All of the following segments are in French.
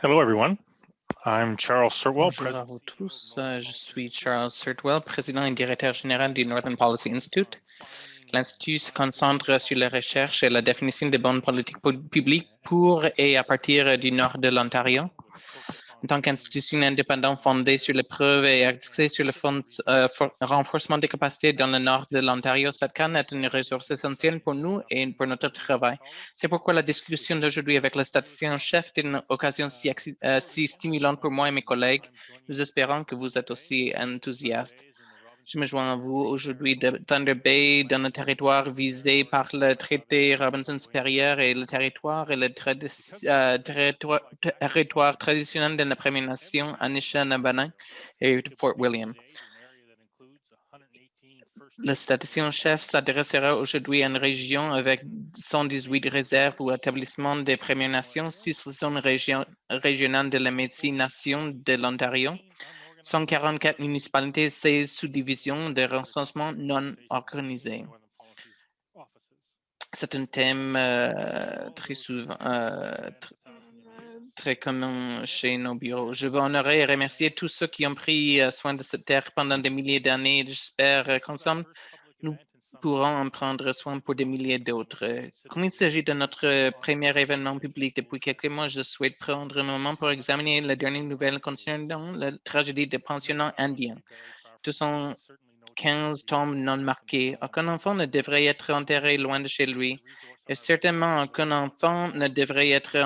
Hello, everyone. I'm Charles Sirtwell. Bonjour à vous tous. Je suis Charles Sirtwell, président et directeur général du Northern Policy Institute. L'Institut se concentre sur la recherche et la définition des bonnes politiques publiques pour et à partir du nord de l'Ontario. En tant qu'institution indépendante fondée sur les preuves et axée sur le renforcement des capacités dans le nord de l'Ontario, StatCan est une ressource essentielle pour nous et pour notre travail. C'est pourquoi la discussion d'aujourd'hui avec le statisticien-chef est une occasion si stimulante pour moi et mes collègues. Nous espérons que vous êtes aussi enthousiastes. Je me joins à vous aujourd'hui de Thunder Bay, dans le territoire visé par le traité Robinson supérieur et le territoire territoire traditionnel de la Première Nation, Anishinaabe et Fort William. Le statisticien-chef s'adressera aujourd'hui à une région avec 118 réserves ou établissements des Premières Nations, 6 zones régionales de la Métis Nation de l'Ontario, 144 municipalités, 16 sous-divisions de recensement non organisé. C'est un thème très souvent très commun chez nos bureaux. Je veux honorer et remercier tous ceux qui ont pris soin de cette terre pendant des milliers d'années. J'espère qu'ensemble, nous pourrons en prendre soin pour des milliers d'autres. Comme il s'agit de notre premier événement public depuis quelques mois, je souhaite prendre un moment pour examiner les dernières nouvelles concernant la tragédie des pensionnats indiens. 215 tombes non marquées. Aucun enfant ne devrait être enterré loin de chez lui. Et certainement, aucun enfant ne devrait être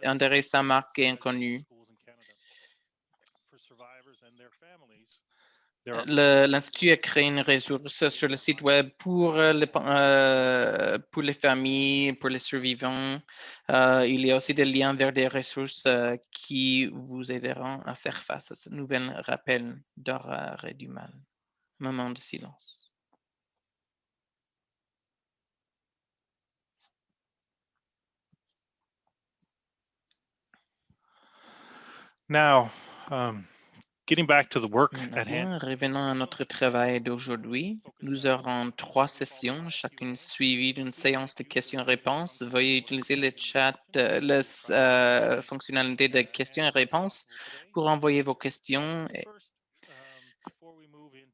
enterré sans marque inconnue. L'Institut a créé une ressource sur le site web pour les familles, pour les survivants. Il y a aussi des liens vers des ressources qui vous aideront à faire face à ce nouvel rappel d'horreur et du mal. Moment de silence. Now, getting back to the work at hand. Revenons à notre travail d'aujourd'hui. Nous aurons 3 sessions, chacune suivie d'une séance de questions-réponses. Veuillez utiliser le chat, la fonctionnalité de questions et réponses pour envoyer vos questions.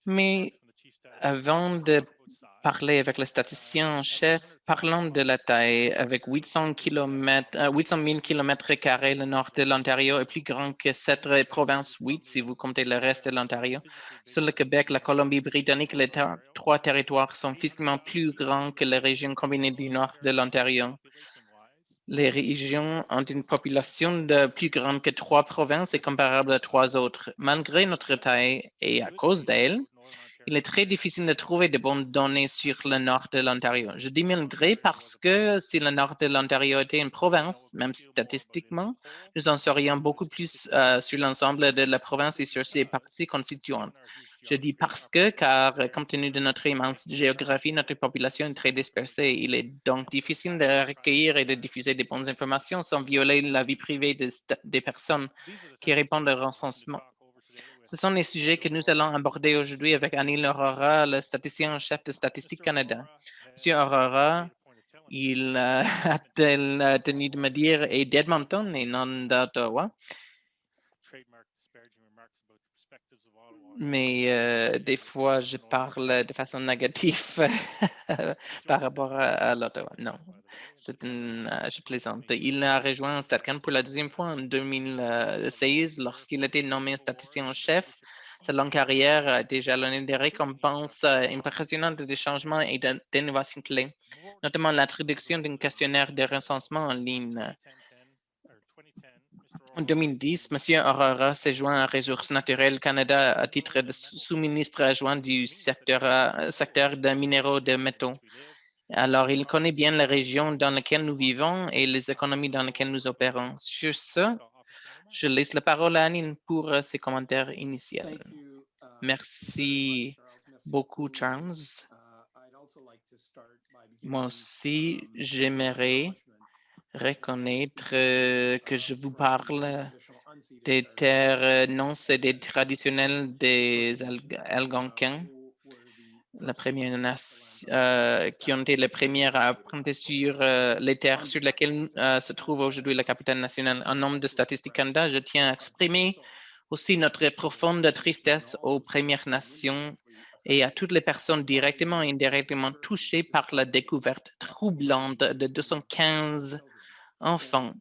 Mais avant de parler avec le statisticien en chef, parlons de la taille. Avec 800 000 km², le nord de l'Ontario est plus grand que 7 provinces, 8 si vous comptez le reste de l'Ontario. Sur le Québec, la Colombie-Britannique, les 3 territoires sont physiquement plus grands que les régions combinées du nord de l'Ontario. Les régions ont une population de plus grande que 3 provinces et comparable à 3 autres. Malgré notre taille et à cause d'elle, il est très difficile de trouver de bonnes données sur le nord de l'Ontario. Je dis malgré parce que si le nord de l'Ontario était une province, même statistiquement, nous en saurions beaucoup plus sur l'ensemble de la province et sur ses parties constituantes. Je dis parce que, car compte tenu de notre immense géographie, notre population est très dispersée. Il est donc difficile de recueillir et de diffuser des bonnes informations sans violer la vie privée des personnes qui répondent au recensement. Ce sont les sujets que nous allons aborder aujourd'hui avec Anil Arora, le statisticien en chef de Statistique Canada. Monsieur Arora, il a tenu de me dire et d'Edmonton et non d'Ottawa. Mais des fois, je parle de façon négative par rapport à l'Ottawa. Non, je plaisante. Il a rejoint StatCan pour la deuxième fois en 2016 lorsqu'il était nommé statisticien en chef. Sa longue carrière a été jalonnée de récompenses impressionnantes de changements et d'innovations clés, notamment l'introduction d'un questionnaire de recensement en ligne. En 2010, M. Aurora s'est joint à Ressources naturelles Canada à titre de sous-ministre adjoint du secteur des minéraux de métaux. Alors, il connaît bien la région dans laquelle nous vivons et les économies dans lesquelles nous opérons. Sur ce, je laisse la parole à Anine pour ses commentaires initiaux. Merci beaucoup, Charles. Moi aussi, j'aimerais reconnaître que je vous parle des terres non cédées traditionnelles des Algonquins. qui ont été les premières à prendre sur les terres sur lesquelles se trouve aujourd'hui la capitale nationale. En nom de Statistique Canada, je tiens à exprimer aussi notre profonde tristesse aux Premières Nations et à toutes les personnes directement et indirectement touchées par la découverte troublante de 215 enfants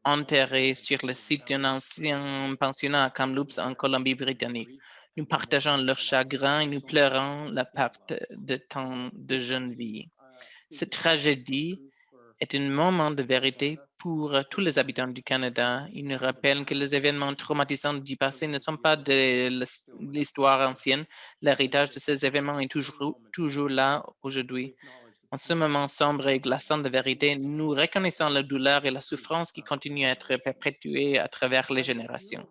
enterrés sur le site d'un ancien pensionnat à Kamloops en Colombie-Britannique. Nous partageons leur chagrin et nous pleurons la perte de tant de jeunes vies. Cette tragédie est un moment de vérité pour tous les habitants du Canada. Il nous rappelle que les événements traumatisants du passé ne sont pas de l'histoire ancienne. L'héritage de ces événements est toujours là aujourd'hui. En ce moment sombre et glaçant de vérité, nous reconnaissons la douleur et la souffrance qui continuent à être perpétuées à travers les générations.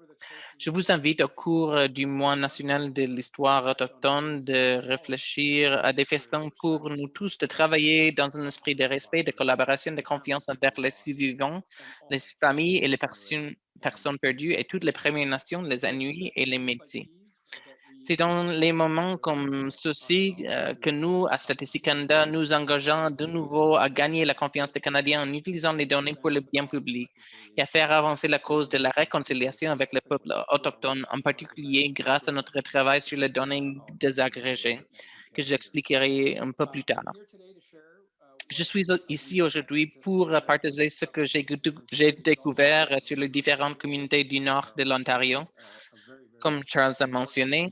Je vous invite au cours du mois national de l'histoire autochtone de réfléchir à des façons pour nous tous de travailler dans un esprit de respect, de collaboration, de confiance envers les survivants, les familles et les personnes perdues et toutes les Premières Nations, les Inuits et les Métis. C'est dans les moments comme ceux-ci que nous, à Statistique Canada, nous engageons de nouveau à gagner la confiance des Canadiens en utilisant les données pour le bien public et à faire avancer la cause de la réconciliation avec le peuple autochtone, en particulier grâce à notre travail sur les données désagrégées, que j'expliquerai un peu plus tard. Je suis ici aujourd'hui pour partager ce que j'ai découvert sur les différentes communautés du nord de l'Ontario. Comme Charles a mentionné,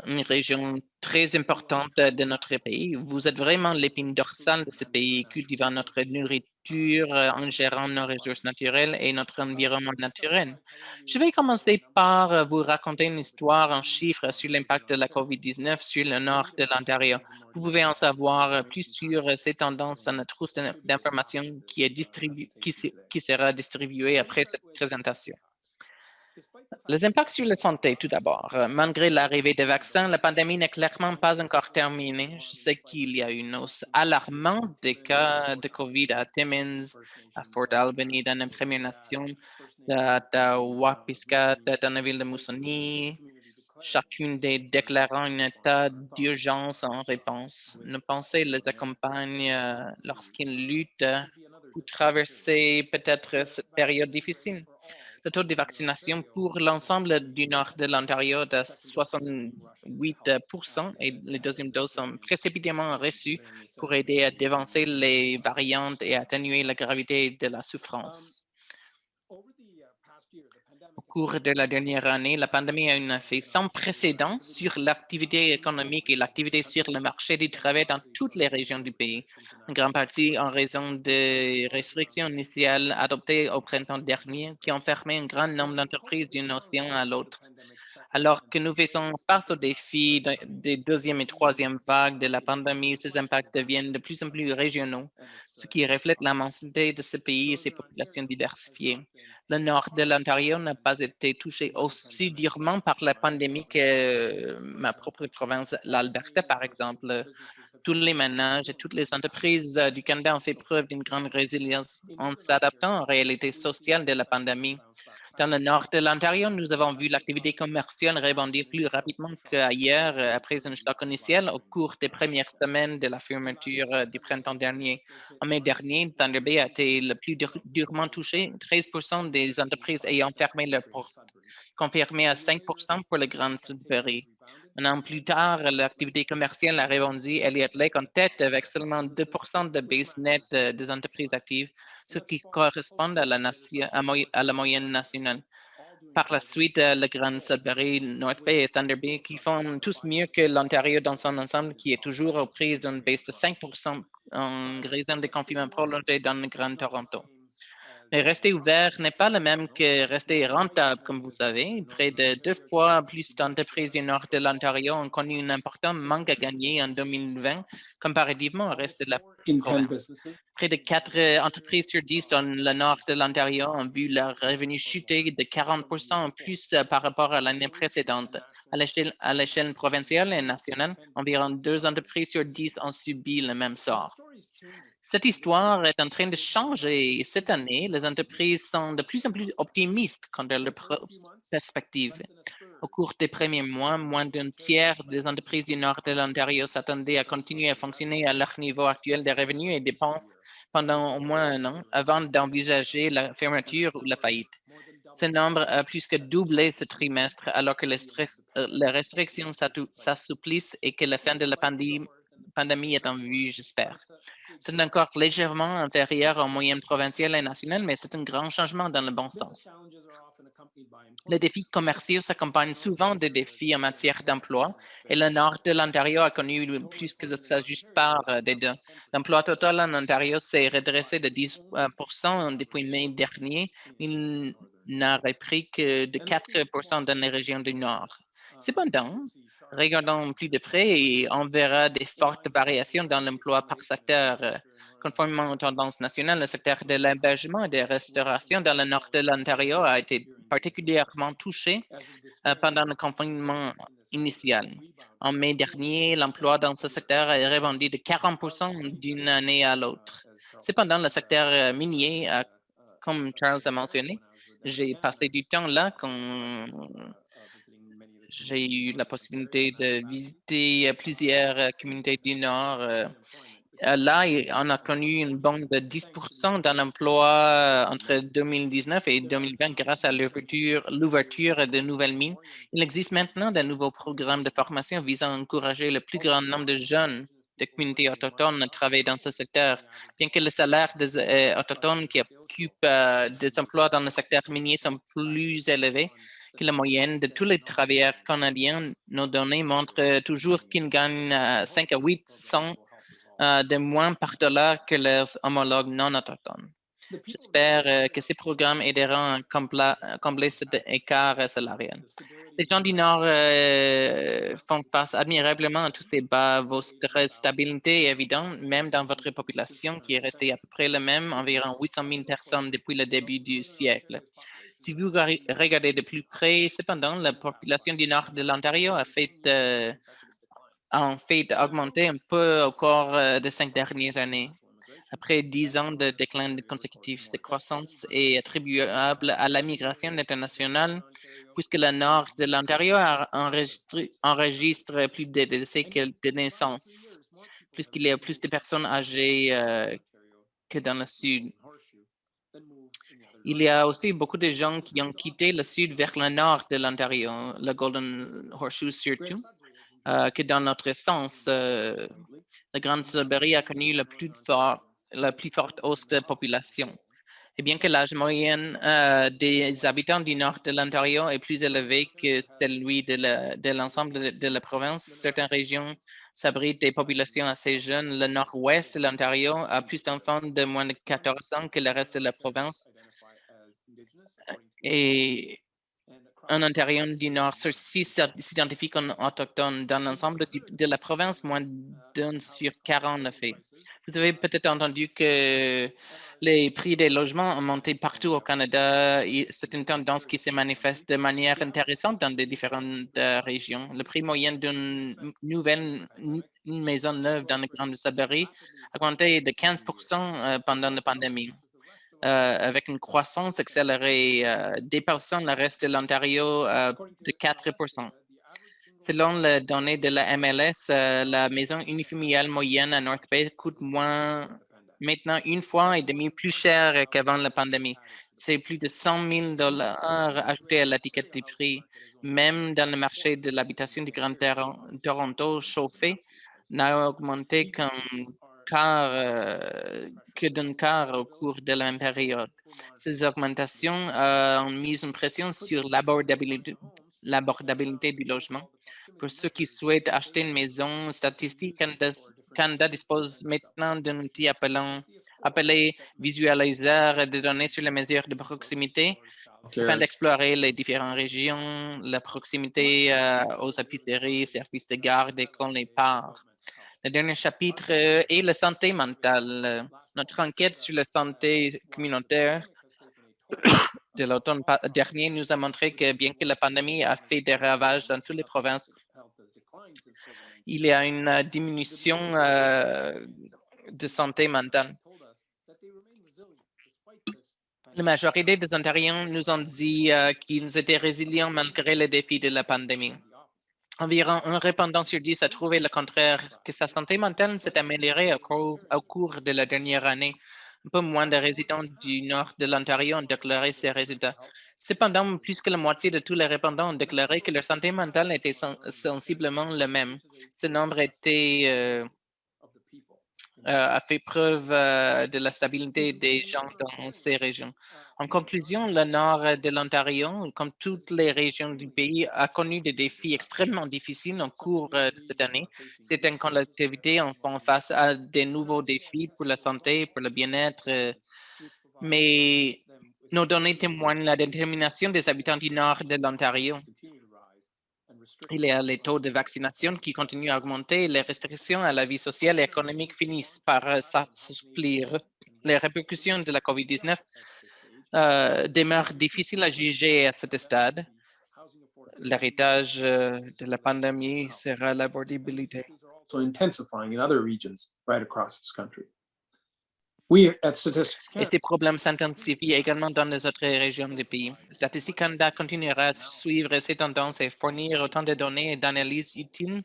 une région très importante de notre pays. Vous êtes vraiment l'épine dorsale de ce pays, cultivant notre nourriture, en gérant nos ressources naturelles et notre environnement naturel. Je vais commencer par vous raconter une histoire en chiffres sur l'impact de la COVID-19 sur le nord de l'Ontario. Vous pouvez en savoir plus sur ces tendances dans la trousse d'informations qui sera distribuée après cette présentation. Les impacts sur la santé, tout d'abord. Malgré l'arrivée des vaccins, la pandémie n'est clairement pas encore terminée. Je sais qu'il y a une hausse alarmante des cas de COVID à Timmins, à Fort Albany, dans les Premières Nations, à Wapiscat, dans la ville de Moosonee, chacune des déclarant un état d'urgence en réponse. Nos pensées les accompagnent lorsqu'ils luttent pour traverser peut-être cette période difficile. Le taux de vaccination pour l'ensemble du nord de l'Ontario est de 68% et les deuxièmes doses sont précipitamment reçues pour aider à dévancer les variantes et atténuer la gravité de la souffrance. Au cours de la dernière année, la pandémie a eu un effet sans précédent sur l'activité économique et l'activité sur le marché du travail dans toutes les régions du pays, en grande partie en raison des restrictions initiales adoptées au printemps dernier qui ont fermé un grand nombre d'entreprises d'un océan à l'autre. Alors que nous faisons face aux défis des deuxième et troisième vagues de la pandémie, ces impacts deviennent de plus en plus régionaux, ce qui reflète l'immensité de ce pays et ses populations diversifiées. Le nord de l'Ontario n'a pas été touché aussi durement par la pandémie que ma propre province, l'Alberta, par exemple. Tous les ménages et toutes les entreprises du Canada ont fait preuve d'une grande résilience en s'adaptant aux réalités sociales de la pandémie. Dans le nord de l'Ontario, nous avons vu l'activité commerciale rebondir plus rapidement qu'ailleurs après un choc initial au cours des premières semaines de la fermeture du printemps dernier. En mai dernier, Thunder Bay a été le plus durement touché, 13% des entreprises ayant fermé leurs portes, confirmé à 5% pour le Grand Sudbury. Un an plus tard, l'activité commerciale a rebondi Elliott Lake en tête avec seulement 2% de base net des entreprises actives, ce qui correspond à la moyenne nationale. Par la suite, le Grand Sudbury, North Bay et Thunder Bay qui font tous mieux que l'Ontario dans son ensemble, qui est toujours aux prises d'une baisse de 5% en raison des confinements prolongés dans le Grand Toronto. Mais rester ouvert n'est pas le même que rester rentable, comme vous savez. Près de 2 fois plus d'entreprises du nord de l'Ontario ont connu un important manque à gagner en 2020 comparativement au reste de la province. Près de 4 entreprises sur 10 dans le nord de l'Ontario ont vu leurs revenus chuter de 40% en plus par rapport à l'année précédente. À l'échelle provinciale et nationale, environ 2 entreprises sur 10 ont subi le même sort. Cette histoire est en train de changer. Cette année, les entreprises sont de plus en plus optimistes quant à leurs perspectives. Au cours des premiers mois, moins d'un tiers des entreprises du nord de l'Ontario s'attendaient à continuer à fonctionner à leur niveau actuel de revenus et dépenses pendant au moins un an avant d'envisager la fermeture ou la faillite. Ce nombre a plus que doublé ce trimestre alors que les restrictions s'assouplissent et que la fin de la pandémie est en vue, j'espère. C'est encore légèrement inférieur aux moyennes provinciales et nationales, mais c'est un grand changement dans le bon sens. Les défis commerciaux s'accompagnent souvent de défis en matière d'emploi et le nord de l'Ontario a connu plus que sa juste part des deux. L'emploi total en Ontario s'est redressé de 10% depuis mai dernier. Il n'a repris que de 4% dans les régions du nord. Cependant, regardons plus de près et on verra des fortes variations dans l'emploi par secteur. Conformément aux tendances nationales, le secteur de l'hébergement et de la restauration dans le nord de l'Ontario a été particulièrement touché pendant le confinement initial. En mai dernier, l'emploi dans ce secteur a rebondi de 40% d'une année à l'autre. Cependant, le secteur minier, comme Charles a mentionné, j'ai passé du temps là quand j'ai eu la possibilité de visiter plusieurs communautés du Nord. Là, on a connu une bande de 10% dans l'emploi entre 2019 et 2020 grâce à l'ouverture de nouvelles mines. Il existe maintenant de nouveaux programmes de formation visant à encourager le plus grand nombre de jeunes de communautés autochtones à travailler dans ce secteur. Bien que les salaires des autochtones qui occupent des emplois dans le secteur minier sont plus élevés que la moyenne de tous les travailleurs canadiens, nos données montrent toujours qu'ils gagnent 5 à 800 de moins par dollar que leurs homologues non autochtones. J'espère que ces programmes aideront à combler cet écart salarial. Les gens du Nord font face admirablement à tous ces bas. Votre stabilité est évidente, même dans votre population qui est restée à peu près la même, environ 800 000 personnes depuis le début du siècle. Si vous regardez de plus près, cependant, la population du Nord de l'Ontario a en fait augmenté un peu au cours des 5 dernières années. Après 10 ans de déclin consécutif, cette croissance est attribuable à la migration internationale, puisque le nord de l'Ontario enregistre plus de décès que de naissances, puisqu'il y a plus de personnes âgées que dans le sud. Il y a aussi beaucoup de gens qui ont quitté le sud vers le nord de l'Ontario, le Golden Horseshoe surtout, que dans notre sens, la Grande Sudbury a connu la plus forte hausse de population. Et bien que l'âge moyen des habitants du nord de l'Ontario est plus élevé que celui de l'ensemble de la province, certaines régions s'abritent des populations assez jeunes. Le nord-ouest de l'Ontario a plus d'enfants de moins de 14 ans que le reste de la province. Et un Ontarien du Nord s'identifie comme autochtone. Dans l'ensemble de la province, moins d'un sur 40 le fait. Vous avez peut-être entendu que les prix des logements ont monté partout au Canada. C'est une tendance qui se manifeste de manière intéressante dans les différentes régions. Le prix moyen d'une une maison neuve dans le Grand Sudbury a augmenté de 15% pendant la pandémie. Avec une croissance accélérée dépassant le reste de l'Ontario de 4%. Selon les données de la MLS, la maison unifamiliale moyenne à North Bay coûte maintenant une fois et demie plus cher qu'avant la pandémie. C'est plus de 100 000 $ ajoutés à l'étiquette du prix. Même dans le marché de l'habitation du Grand Toronto chauffé, n'a augmenté que d'un quart au cours de la même période. Ces augmentations ont mis une pression sur l'abordabilité du logement. Pour ceux qui souhaitent acheter une maison, Statistique Canada dispose maintenant d'un outil appelé visualiseur de données sur les mesures de proximité afin d'explorer les différentes régions, la proximité aux épiceries, services de garde, écoles et parcs. Le dernier chapitre est la santé mentale. Notre enquête sur la santé communautaire de l'automne dernier nous a montré que bien que la pandémie a fait des ravages dans toutes les provinces, il y a une diminution de santé mentale. La majorité des Ontariens nous ont dit qu'ils étaient résilients malgré les défis de la pandémie. Environ un répondant sur 10 a trouvé le contraire, que sa santé mentale s'est améliorée au cours de la dernière année. Un peu moins de résidents du nord de l'Ontario ont déclaré ces résultats. Cependant, plus que la moitié de tous les répondants ont déclaré que leur santé mentale était sensiblement la même. Ce nombre a fait preuve de la stabilité des gens dans ces régions. En conclusion, le nord de l'Ontario, comme toutes les régions du pays, a connu des défis extrêmement difficiles au cours de cette année. Certaines collectivités font face à des nouveaux défis pour la santé, pour le bien-être, mais nos données témoignent la détermination des habitants du nord de l'Ontario. Il y a les taux de vaccination qui continuent à augmenter et les restrictions à la vie sociale et économique finissent par s'assouplir. Les répercussions de la COVID-19 demeurent difficiles à juger à ce stade. L'héritage de la pandémie sera l'abordabilité. So intensifying in other regions right across this country. We at Statistics Et Canada ces problèmes s'intensifient également dans les autres régions du pays. Statistique Canada continuera à suivre ces tendances et fournir autant de données et d'analyses utiles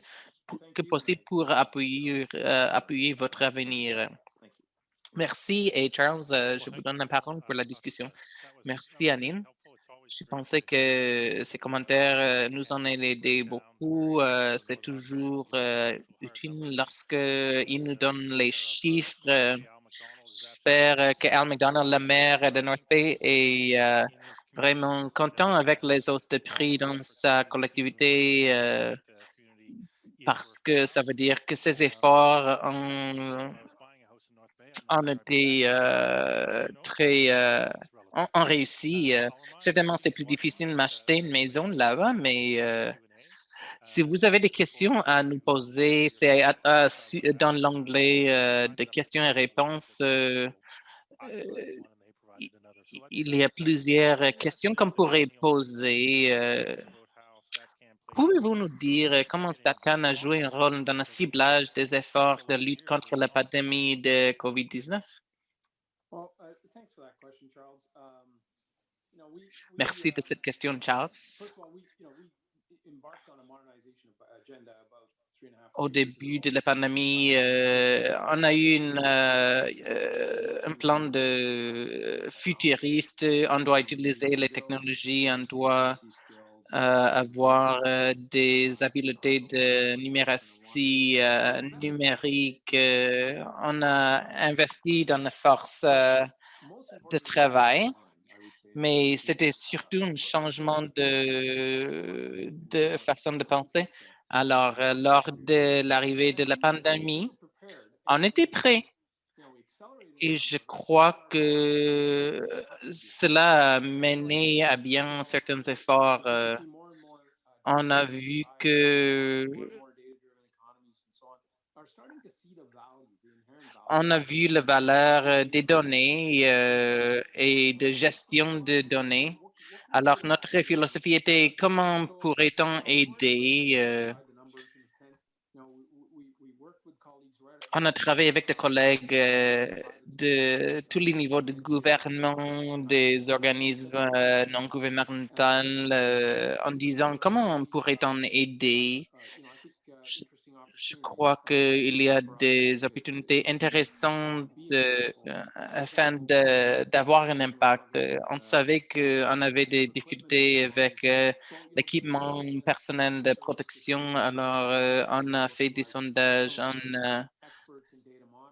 que possible pour appuyer votre avenir. Merci et Charles, je vous donne la parole pour la discussion. Merci Anine. Je pensais que ces commentaires nous en aidé beaucoup. C'est toujours utile lorsqu'ils nous donnent les chiffres. J'espère que Al McDonald, le maire de North Bay, est vraiment content avec les hausses de prix dans sa collectivité parce que ça veut dire que ses efforts ont été ont réussi. Certainement, c'est plus difficile de m'acheter une maison là-bas, mais si vous avez des questions à nous poser, c'est dans l'onglet de questions et réponses. Il y a plusieurs questions qu'on pourrait poser. Pouvez-vous nous dire comment StatCan a joué un rôle dans le ciblage des efforts de lutte contre la pandémie de COVID-19? Merci de cette question, Charles. Au début de la pandémie, on a eu un plan de futuriste. On doit utiliser les technologies, on doit avoir des habiletés de numératie numérique. On a investi dans la force de travail, mais c'était surtout un changement de façon de penser. Alors, lors de l'arrivée de la pandémie, on était prêt. Et je crois que cela a mené à bien certains efforts. On a vu que on a vu la valeur des données et de gestion de données. Alors, notre philosophie était comment pourrait-on aider? On a travaillé avec des collègues de tous les niveaux de gouvernement, des organismes non gouvernementaux, en disant comment pourrait-on aider. Je crois qu'il y a des opportunités intéressantes afin d'avoir un impact. On savait qu'on avait des difficultés avec l'équipement personnel de protection, alors on a fait des sondages,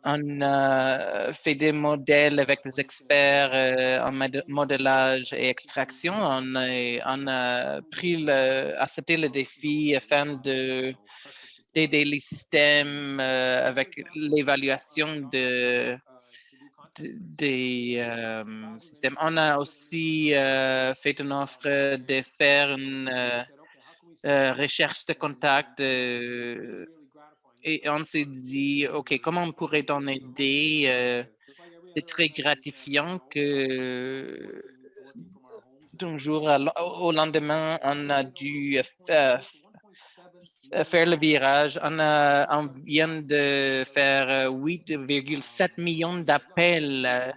on a fait des modèles avec des experts en modélage et extraction. On a accepté le défi afin d'aider les systèmes avec l'évaluation des systèmes. On a aussi fait une offre de faire une recherche de contact et on s'est dit, OK, comment pourrait-on aider? C'est très gratifiant que d'un jour au lendemain, on a dû faire le virage. On vient de faire 8,7 millions d'appels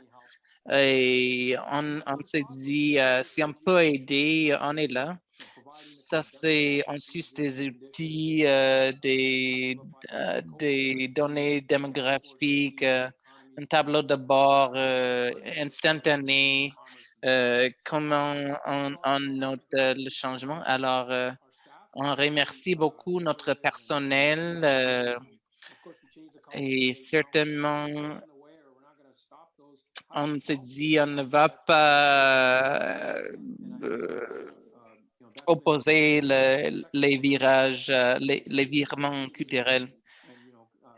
Et on s'est dit, si on peut aider, on est là. Ça, c'est ensuite des outils, des données démographiques, un tableau de bord instantané, comment on note le changement. Alors, on remercie beaucoup notre personnel et certainement, on s'est dit, on ne va pas opposer les virages, les virements culturels.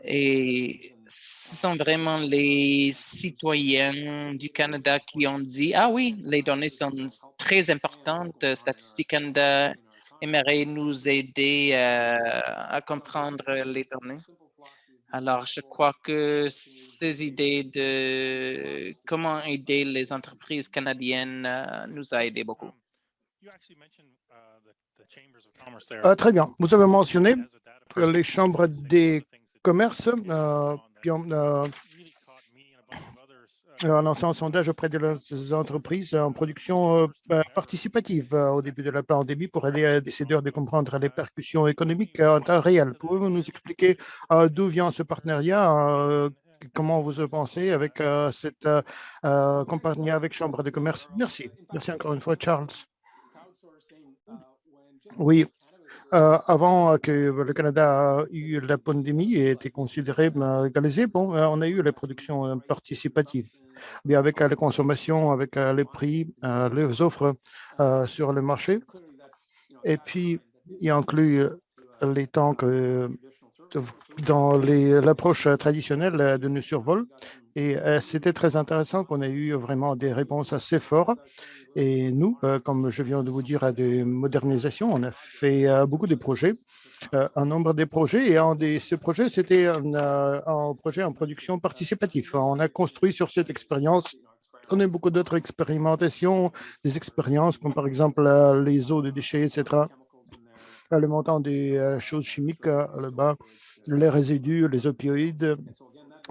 Et ce sont vraiment les citoyens du Canada qui ont dit, ah oui, les données sont très importantes. Statistique Canada aimerait nous aider à comprendre les données. Alors, je crois que ces idées de comment aider les entreprises canadiennes nous a aidé beaucoup. Très bien. Vous avez mentionné les chambres des commerces lancé un sondage auprès des entreprises en production participative au début de la pandémie pour aider les décideurs de comprendre les répercussions économiques en temps réel. Pouvez-vous nous expliquer d'où vient ce partenariat, comment vous pensez avec cette compagnie avec Chambre de commerce? Merci. Merci encore une fois, Charles. Oui. Avant que le Canada ait eu la pandémie et était considéré légalisé, on a eu les productions participatives. Mais avec la consommation, avec les prix, les offres sur le marché, et puis il inclut les temps que dans l'approche traditionnelle de nos survols. Et c'était très intéressant qu'on ait eu vraiment des réponses assez fortes. Et nous, comme je viens de vous dire, de modernisation, on a fait beaucoup de projets, un nombre de projets. Et un de ces projets, c'était un projet en production participative. On a construit sur cette expérience. On a beaucoup d'autres expérimentations, des expériences comme par exemple les eaux de déchets, etc. Le montant des choses chimiques là-bas, les résidus, les opioïdes,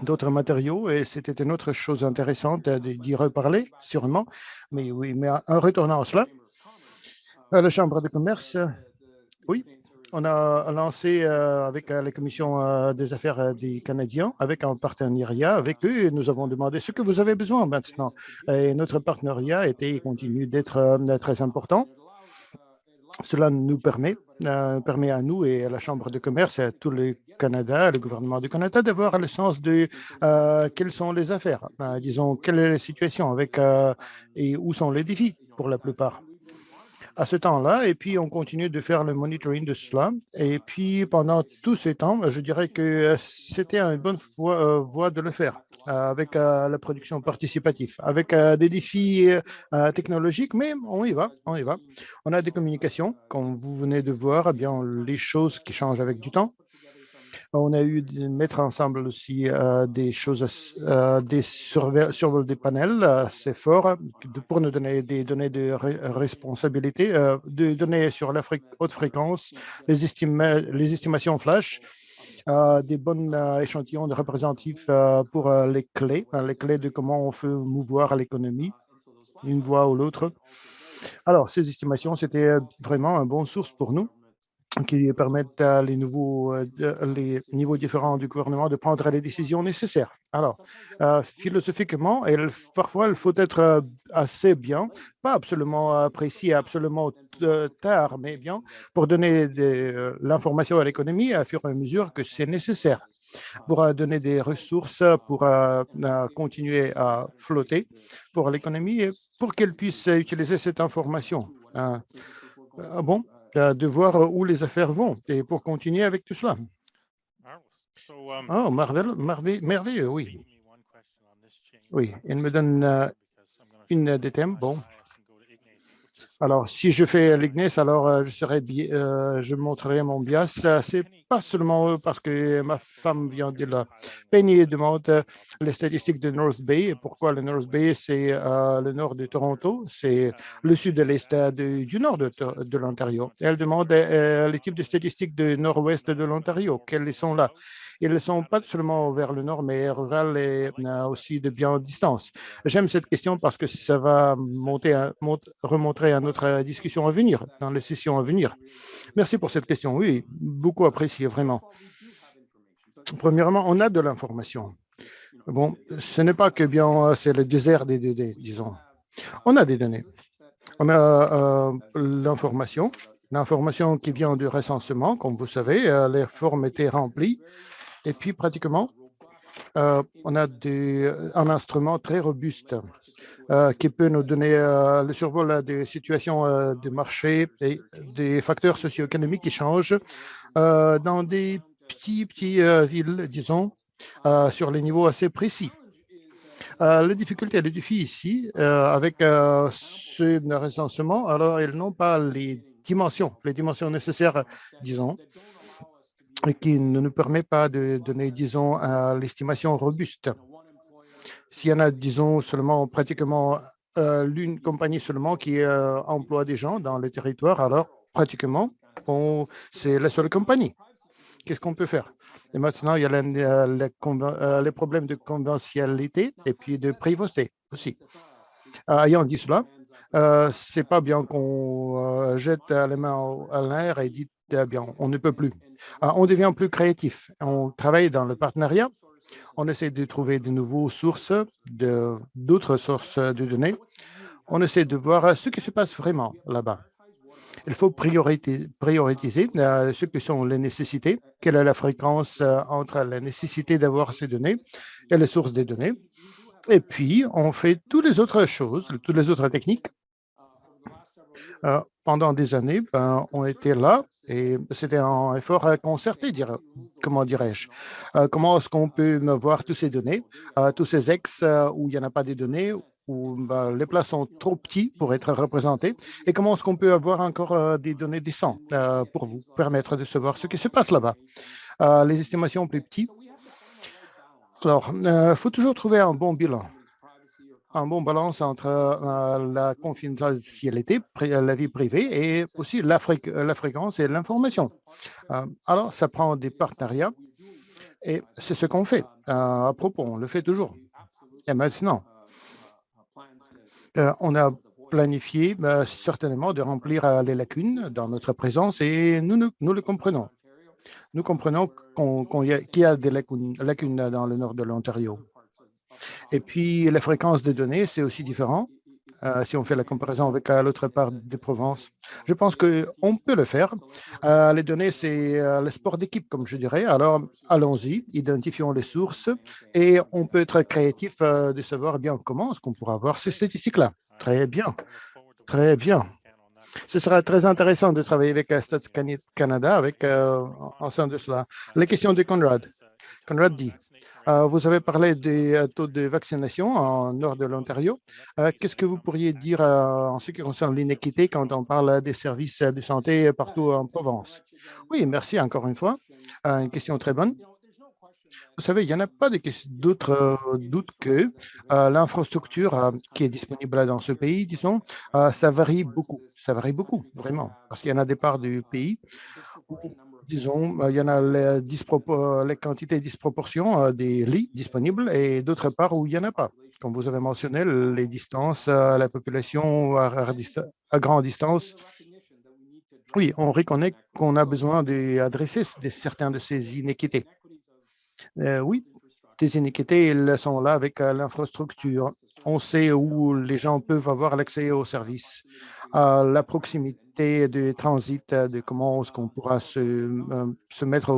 d'autres matériaux, et c'était une autre chose intéressante d'y reparler, sûrement. Mais oui, mais en retournant à cela, la Chambre de commerce, oui, on a lancé avec la Commission des affaires des Canadiens, avec un partenariat avec eux, et nous avons demandé ce que vous avez besoin maintenant. Et notre partenariat était et continue d'être très important. Cela nous permet à nous et à la Chambre de commerce et à tout le Canada, le gouvernement du Canada, d'avoir le sens de quelles sont les affaires, disons, quelle est la situation avec et où sont les défis pour la plupart à ce temps-là. Et puis, on continue de faire le monitoring de cela. Et puis, pendant tout ce temps, je dirais que c'était une bonne voie de le faire avec la production participative, avec des défis technologiques, mais on y va, on y va. On a des communications, comme vous venez de voir, eh bien, les choses qui changent avec du temps. On a eu de mettre ensemble aussi des choses, des survols des panels assez forts pour nous donner des données de responsabilité, de données sur la haute fréquence, les estimations flash, des bons échantillons de représentatifs pour les clés de comment on fait mouvoir l'économie, une voie ou l'autre. Alors, ces estimations, c'était vraiment une bonne source pour nous, qui permettent à les niveaux différents du gouvernement de prendre les décisions nécessaires. Alors, philosophiquement, parfois, il faut être assez bien, pas absolument précis, absolument tard, mais bien, pour donner l'information à l'économie à fur et à mesure que c'est nécessaire, pour donner des ressources, pour continuer à flotter pour l'économie et pour qu'elle puisse utiliser cette information. De voir où les affaires vont et pour continuer avec tout cela. Oh, merveilleux, oui. Oui, il me donne une des thèmes. Bon. Alors, si je fais l'IGNES, alors je montrerai mon bias. C'est pas seulement parce que ma femme vient de là. Penny demande les statistiques de North Bay. Pourquoi le North Bay? C'est le nord de Toronto, c'est le sud de l'est du nord de l'Ontario. Elle demande les types de statistiques du nord-ouest de l'Ontario. Quelles sont là? Ils ne sont pas seulement vers le nord, mais rural et aussi de bien distance. J'aime cette question parce que ça va remontrer à notre discussion à venir, dans les sessions à venir. Merci pour cette question. Oui, beaucoup apprécié, vraiment. Premièrement, on a de l'information. Bon, ce n'est pas que bien, c'est le désert des données, disons. On a des données. On a l'information qui vient du recensement, comme vous savez, les formes étaient remplies. Et puis, pratiquement, on a un instrument très robuste qui peut nous donner le survol des situations de marché et des facteurs socio-économiques qui changent dans des petites villes, disons, sur les niveaux assez précis. La difficulté, le défi ici, avec ce recensement, alors ils n'ont pas les dimensions nécessaires, disons, et qui ne nous permet pas de donner, disons, l'estimation robuste. S'il y en a, disons, seulement pratiquement l'une compagnie seulement qui emploie des gens dans le territoire, alors pratiquement, c'est la seule compagnie. Qu'est-ce qu'on peut faire? Et maintenant, il y a les problèmes de confidentialité et puis de privacité aussi. Ayant dit cela, c'est pas bien qu'on jette les mains à l'air et dit bien, on ne peut plus. On devient plus créatif. On travaille dans le partenariat. On essaie de trouver de nouvelles sources, d'autres sources de données. On essaie de voir ce qui se passe vraiment là-bas. Il faut prioriser ce que sont les nécessités, quelle est la fréquence entre la nécessité d'avoir ces données et les sources des données. Et puis, on fait toutes les autres choses, toutes les autres techniques. Pendant des années, on était là et c'était un effort concerté, comment dirais-je. Comment est-ce qu'on peut voir toutes ces données, tous ces ex où il n'y en a pas de données, où les places sont trop petits pour être représentés, et comment est-ce qu'on peut avoir encore des données décentes pour vous permettre de savoir ce qui se passe là-bas. Les estimations plus petites. Alors, il faut toujours trouver un bon bilan, un bon balance entre la confidentialité, la vie privée et aussi la fréquence et l'information. Alors, ça prend des partenariats et c'est ce qu'on fait. À propos, on le fait toujours. Et maintenant, on a planifié certainement de remplir les lacunes dans notre présence et nous le comprenons. Nous comprenons qu'il y a des lacunes dans le nord de l'Ontario. Et puis, la fréquence des données, c'est aussi différent si on fait la comparaison avec l'autre part des provinces. Je pense qu'on peut le faire. Les données, c'est le sport d'équipe, comme je dirais. Alors, allons-y, identifions les sources et on peut être créatif de savoir bien comment est-ce qu'on pourra avoir ces statistiques-là. Très bien, très bien. Ce sera très intéressant de travailler avec Stats Canada en sein de cela. Les questions de Conrad. Conrad dit, vous avez parlé des taux de vaccination en nord de l'Ontario. Qu'est-ce que vous pourriez dire en ce qui concerne l'inéquité quand on parle des services de santé partout en province? Oui, merci encore une fois. Une question très bonne. Vous savez, il n'y en a pas d'autre doute que l'infrastructure qui est disponible dans ce pays, disons, ça varie beaucoup. Ça varie beaucoup, vraiment, parce qu'il y en a des parts du pays où, disons, il y en a les quantités disproportions des lits disponibles et d'autres parts où il n'y en a pas. Comme vous avez mentionné, les distances, la population à grande distance. Oui, on reconnaît qu'on a besoin d'adresser certaines de ces inéquités. Oui, des inéquités, elles sont là avec l'infrastructure. On sait où les gens peuvent avoir l'accès aux services, la proximité du transit, de comment est-ce qu'on pourra se mettre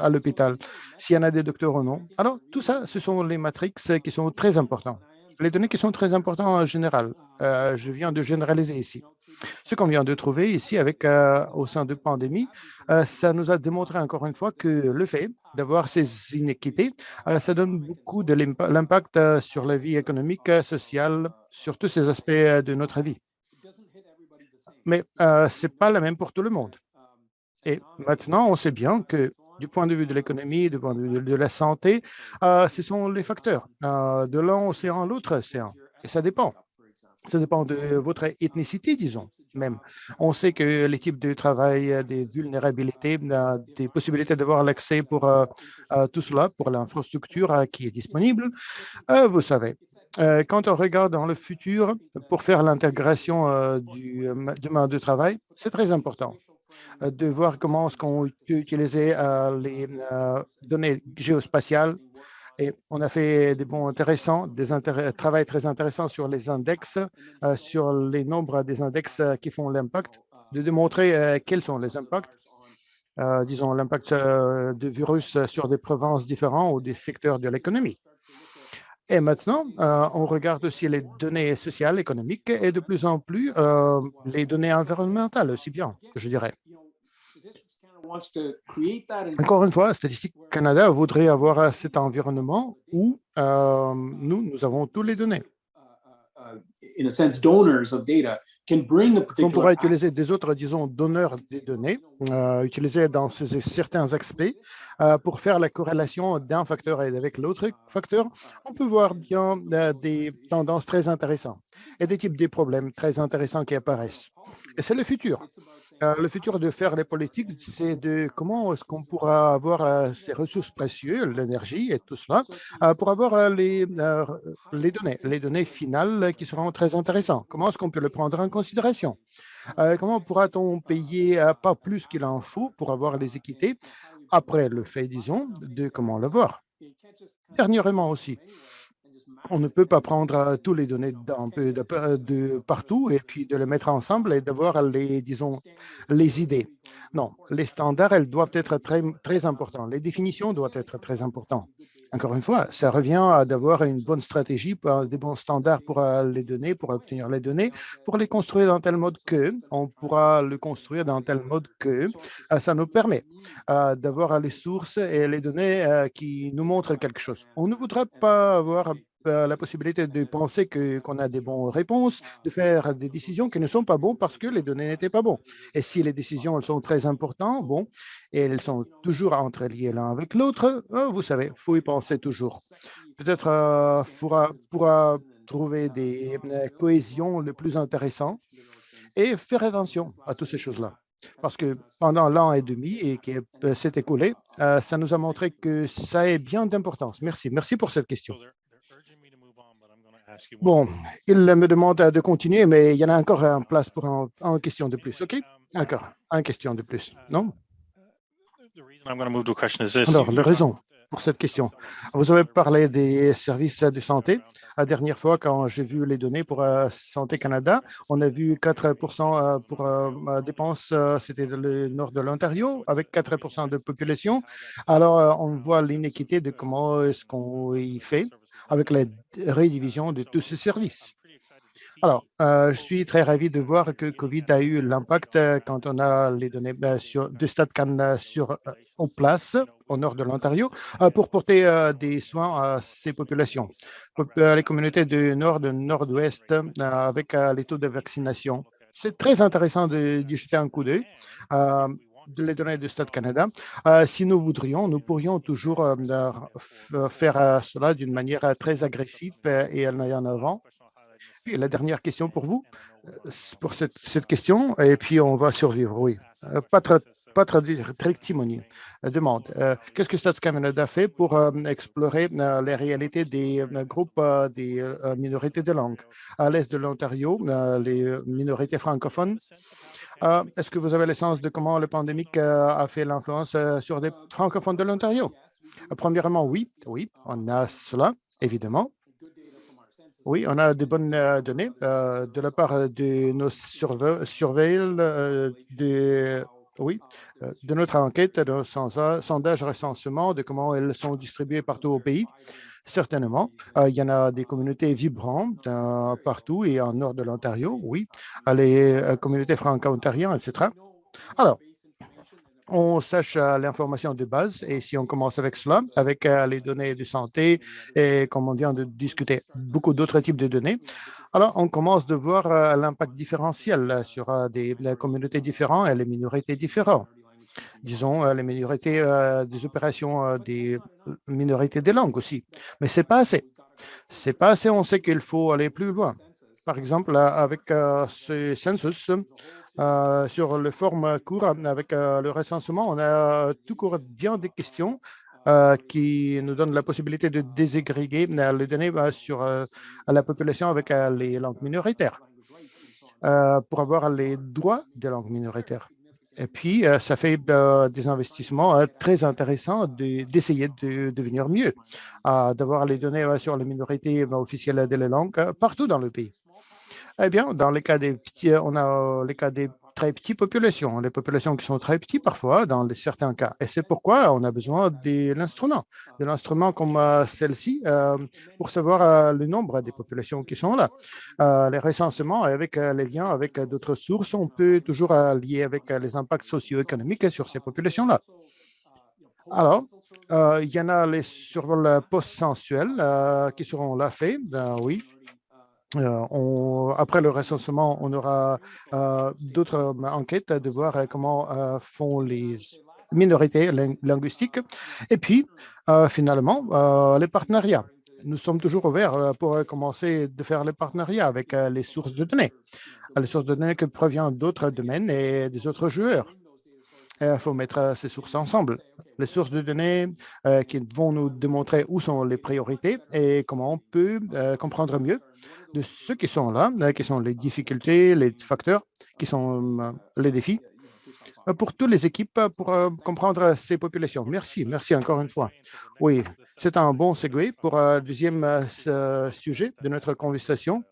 à l'hôpital, s'il y en a des docteurs ou non. Alors, tout ça, ce sont les matrices qui sont très importantes. Les données qui sont très importantes en général. Je viens de généraliser ici. Ce qu'on vient de trouver ici au sein de pandémie, ça nous a démontré encore une fois que le fait d'avoir ces inéquités, ça donne beaucoup de l'impact sur la vie économique, sociale, sur tous ces aspects de notre vie. Mais ce n'est pas la même pour tout le monde. Et maintenant, on sait bien que du point de vue de l'économie, du point de vue de la santé, ce sont les facteurs de l'un océan à l'autre océan. Et ça dépend. Ça dépend de votre ethnicité, disons, même. On sait que les types de travail, des vulnérabilités, des possibilités d'avoir l'accès pour tout cela, pour l'infrastructure qui est disponible. Vous savez, quand on regarde dans le futur, pour faire l'intégration du monde de travail, c'est très important de voir comment est-ce qu'on peut utiliser les données géospatiales. Et on a fait des bons intéressants, travail très intéressant sur les index, sur les nombres des index qui font l'impact, de démontrer quels sont les impacts, disons l'impact du virus sur des provinces différentes ou des secteurs de l'économie. Et maintenant, on regarde aussi les données sociales, économiques et de plus en plus les données environnementales aussi bien, je dirais. Encore une fois, Statistique Canada voudrait avoir cet environnement où nous avons toutes les données. On pourra utiliser des autres, disons, donneurs des données, utilisés dans certains aspects pour faire la corrélation d'un facteur et avec l'autre facteur. On peut voir bien des tendances très intéressantes et des types de problèmes très intéressants qui apparaissent. Et c'est le futur. Le futur de faire les politiques, c'est de comment est-ce qu'on pourra avoir ces ressources précieuses, l'énergie et tout cela, pour avoir les données finales qui seront très intéressantes. Comment est-ce qu'on peut le prendre en considération? Comment pourra-t-on payer pas plus qu'il en faut pour avoir les équités après le fait, disons, de comment le voir? Dernièrement aussi, on ne peut pas prendre toutes les données d'un peu de partout et puis de les mettre ensemble et d'avoir les, disons, les idées. Non, les standards, elles doivent être très, très importants. Les définitions doivent être très importantes. Encore une fois, ça revient à d'avoir une bonne stratégie, des bons standards pour les données, pour obtenir les données, pour les construire dans tel mode que, on pourra le construire dans tel mode que ça nous permet d'avoir les sources et les données qui nous montrent quelque chose. On ne voudra pas avoir la possibilité de penser qu'on a des bonnes réponses, de faire des décisions qui ne sont pas bonnes parce que les données n'étaient pas bonnes. Et si les décisions elles sont très importantes, bon, et elles sont toujours entreliées l'un avec l'autre, vous savez, il faut y penser toujours. Peut-être pourra trouver des cohésions les plus intéressantes et faire attention à toutes ces choses-là. Parce que pendant l'an et demi et qui s'est écoulé, ça nous a montré que ça est bien d'importance. Merci. Merci pour cette question. Bon, il me demande de continuer, mais il y en a encore une place pour une question de plus. OK? Encore une question de plus. Non? Alors, la raison pour cette question. Vous avez parlé des services de santé. La dernière fois, quand j'ai vu les données pour Santé Canada, on a vu 4% pour dépenses, c'était le nord de l'Ontario, avec 4% de population. Alors, on voit l'inéquité de comment est-ce qu'on y fait avec la rédivision de tous ces services. Alors, je suis très ravi de voir que COVID a eu l'impact quand on a les données de Stade Canada en place au nord de l'Ontario pour porter des soins à ces populations, les communautés du nord, du nord-ouest avec les taux de vaccination. C'est très intéressant de jeter un coup d'œil de les données de Stade Canada. Si nous voudrions, nous pourrions toujours faire cela d'une manière très agressive et aller en avant. Puis la dernière question pour vous, pour cette question, et puis on va survivre, oui. Pas très timonier. Demande, qu'est-ce que Stade Canada fait pour explorer les réalités des groupes des minorités de langue? À l'est de l'Ontario, les minorités francophones. Est-ce que vous avez le sens de comment la pandémie a fait l'influence sur des francophones de l'Ontario? Premièrement, oui, on a cela, évidemment. Oui, on a de bonnes données de la part de nos surveillants, de notre enquête, de nos sondages recensement, de comment elles sont distribuées partout au pays. Certainement, il y en a des communautés vibrantes partout et en nord de l'Ontario, oui, les communautés franco-ontariennes, etc. Alors, on sache l'information de base et si on commence avec cela, avec les données de santé et comme on vient de discuter, beaucoup d'autres types de données, alors on commence de voir l'impact différentiel sur des communautés différentes et les minorités différentes. Disons, les minorités des opérations des minorités des langues aussi. Mais ce n'est pas assez. Ce n'est pas assez, on sait qu'il faut aller plus loin. Par exemple, avec ce census, sur le format court, avec le recensement, on a tout court bien des questions qui nous donnent la possibilité de désagréger les données sur la population avec les langues minoritaires pour avoir les droits des langues minoritaires. Et puis, ça fait des investissements très intéressants d'essayer de devenir mieux, d'avoir les données sur les minorités officielles des langues partout dans le pays. Eh bien, dans les cas des petits, on a les cas des très petites populations, les populations qui sont très petites parfois, dans certains cas. Et c'est pourquoi on a besoin de l'instrument comme celle-ci pour savoir le nombre des populations qui sont là. Les recensements avec les liens avec d'autres sources, on peut toujours lier avec les impacts socio-économiques sur ces populations-là. Alors, il y en a les survols post-sensuels qui seront là faits, oui. Après le recensement, on aura d'autres enquêtes de voir comment font les minorités linguistiques. Et puis, finalement, les partenariats. Nous sommes toujours ouverts pour commencer de faire les partenariats avec les sources de données. Les sources de données qui proviennent d'autres domaines et des autres joueurs. Il faut mettre ces sources ensemble. Les sources de données qui vont nous démontrer où sont les priorités et comment on peut comprendre mieux de ceux qui sont là, qui sont les difficultés, les facteurs, qui sont les défis pour toutes les équipes pour comprendre ces populations. Merci encore une fois. Oui, c'est un bon segue pour le deuxième sujet de notre conversation.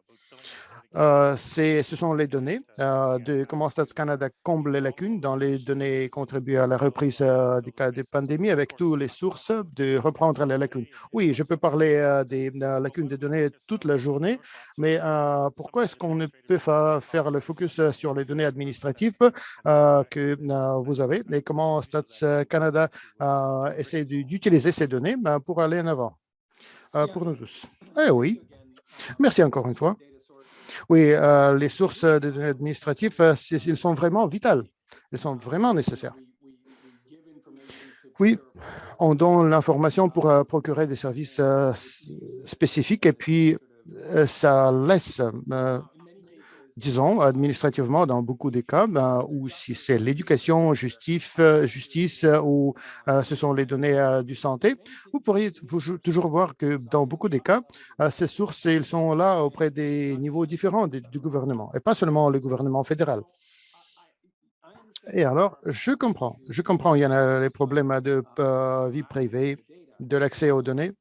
Ce sont les données de comment Stats Canada comble les lacunes dans les données contribuent à la reprise des cas de pandémie avec toutes les sources de reprendre les lacunes. Oui, je peux parler des lacunes des données toute la journée, mais pourquoi est-ce qu'on ne peut pas faire le focus sur les données administratives que vous avez et comment Stats Canada essaie d'utiliser ces données pour aller en avant pour nous tous? Eh oui, merci encore une fois. Oui, les sources de données administratives, ils sont vraiment vitales. Elles sont vraiment nécessaires. Oui, on donne l'information pour procurer des services spécifiques et puis ça laisse, disons, administrativement, dans beaucoup de cas, ou si c'est l'éducation, justice ou ce sont les données du santé, vous pourriez toujours voir que dans beaucoup de cas, ces sources, ils sont là auprès des niveaux différents du gouvernement, et pas seulement le gouvernement fédéral. Et alors, je comprends, il y en a les problèmes de vie privée, de l'accès aux données,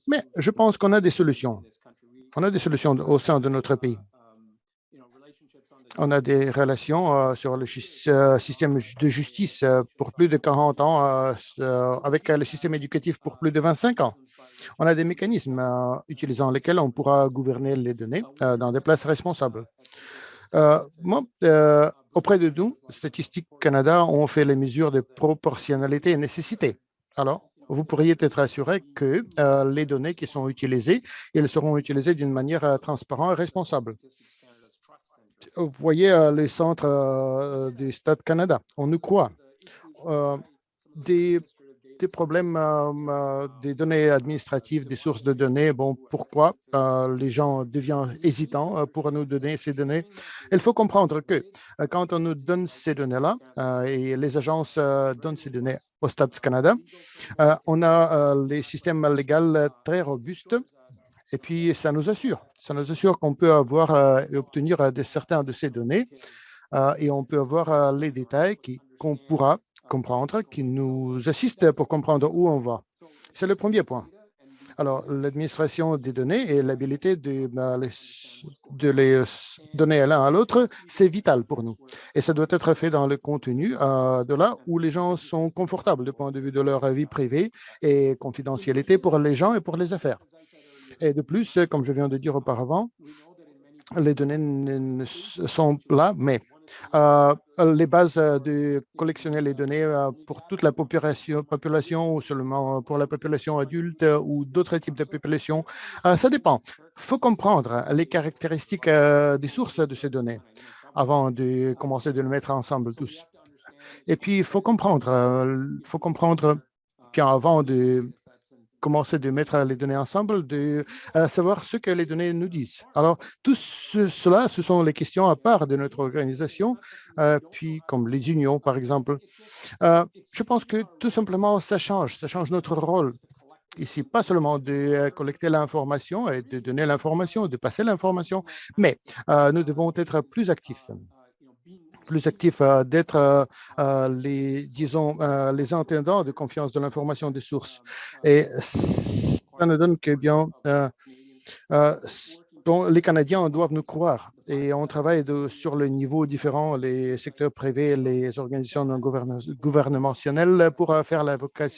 mais je pense qu'on a des solutions. On a des solutions au sein de notre pays. On a des relations sur le système de justice pour plus de 40 ans, avec le système éducatif pour plus de 25 ans. On a des mécanismes utilisant lesquels on pourra gouverner les données dans des places responsables. Auprès de nous, Statistique Canada, on fait les mesures de proportionnalité et nécessité. Alors, vous pourriez être assuré que les données qui sont utilisées, elles seront utilisées d'une manière transparente et responsable. Vous voyez les centres du Stade Canada, on nous croit. Des problèmes des données administratives, des sources de données, bon, pourquoi les gens deviennent hésitants pour nous donner ces données? Il faut comprendre que quand on nous donne ces données-là et les agences donnent ces données au Stade Canada, on a les systèmes légaux très robustes. Et puis, ça nous assure qu'on peut avoir et obtenir certains de ces données et on peut avoir les détails qu'on pourra comprendre, qui nous assistent pour comprendre où on va. C'est le premier point. Alors, l'administration des données et l'habilité de les donner l'un à l'autre, c'est vital pour nous. Et ça doit être fait dans le contenu de là où les gens sont confortables du point de vue de leur vie privée et confidentialité pour les gens et pour les affaires. Et de plus, comme je viens de dire auparavant, les données sont là, mais les bases de collectionner les données pour toute la population ou seulement pour la population adulte ou d'autres types de populations, ça dépend. Il faut comprendre les caractéristiques des sources de ces données avant de commencer de les mettre ensemble tous. Et puis, il faut comprendre bien avant de commencer de mettre les données ensemble, de savoir ce que les données nous disent. Alors, tout cela, ce sont les questions à part de notre organisation, puis comme les unions, par exemple. Je pense que tout simplement, ça change notre rôle ici, pas seulement de collecter l'information et de donner l'information, de passer l'information, mais nous devons être plus actifs, d'être disons, les intendants de confiance de l'information des sources. Et ça nous donne que bien, les Canadiens doivent nous croire et on travaille sur le niveau différent, les secteurs privés, les organisations non gouvernementales pour faire l'avocat,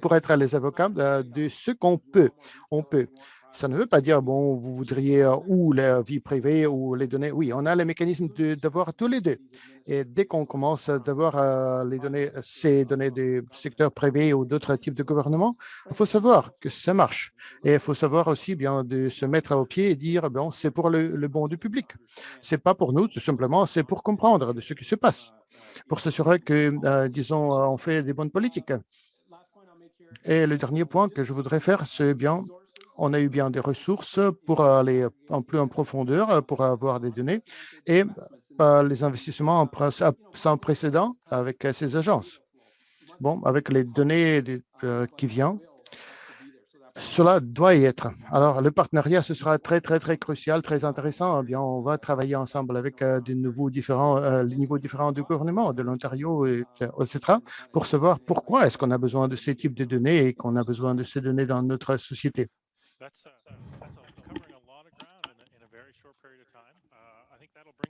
pour être les avocats de ce qu'on peut. On peut. Ça ne veut pas dire, bon, vous voudriez ou la vie privée ou les données. Oui, on a le mécanisme d'avoir tous les deux. Et dès qu'on commence d'avoir les données, ces données du secteur privé ou d'autres types de gouvernement, il faut savoir que ça marche. Et il faut savoir aussi bien de se mettre au pied et dire, bon, c'est pour le bon du public. Ce n'est pas pour nous, tout simplement, c'est pour comprendre de ce qui se passe, pour s'assurer que, disons, on fait des bonnes politiques. Et le dernier point que je voudrais faire, c'est bien, on a eu bien des ressources pour aller plus en profondeur, pour avoir des données et les investissements sans précédent avec ces agences. Bon, avec les données qui viennent, cela doit y être. Alors, le partenariat, ce sera très, très, très crucial, très intéressant. Eh bien, on va travailler ensemble avec les niveaux différents du gouvernement, de l'Ontario, etc., pour savoir pourquoi est-ce qu'on a besoin de ces types de données et qu'on a besoin de ces données dans notre société.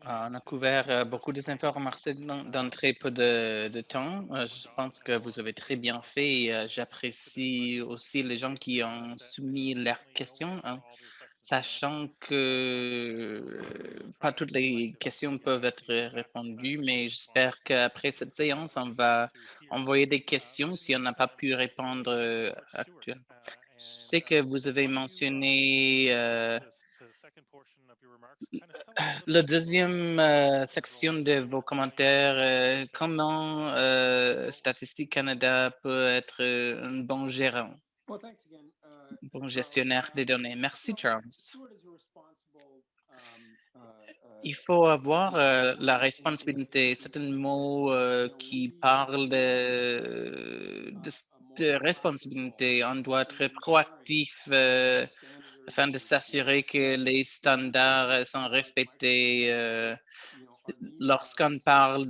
On a couvert beaucoup d'informations dans très peu de temps. Je pense que vous avez très bien fait. J'apprécie aussi les gens qui ont soumis leurs questions, hein, sachant que pas toutes les questions peuvent être répondues, mais j'espère qu'après cette séance, on va envoyer des questions si on n'a pas pu répondre actuellement. Je sais que vous avez mentionné la deuxième section de vos commentaires, comment Statistique Canada peut être un bon gérant, bon gestionnaire des données. Merci, Charles. Il faut avoir la responsabilité. C'est un mot qui parle de responsabilité. On doit être proactif afin de s'assurer que les standards sont respectés. Lorsqu'on parle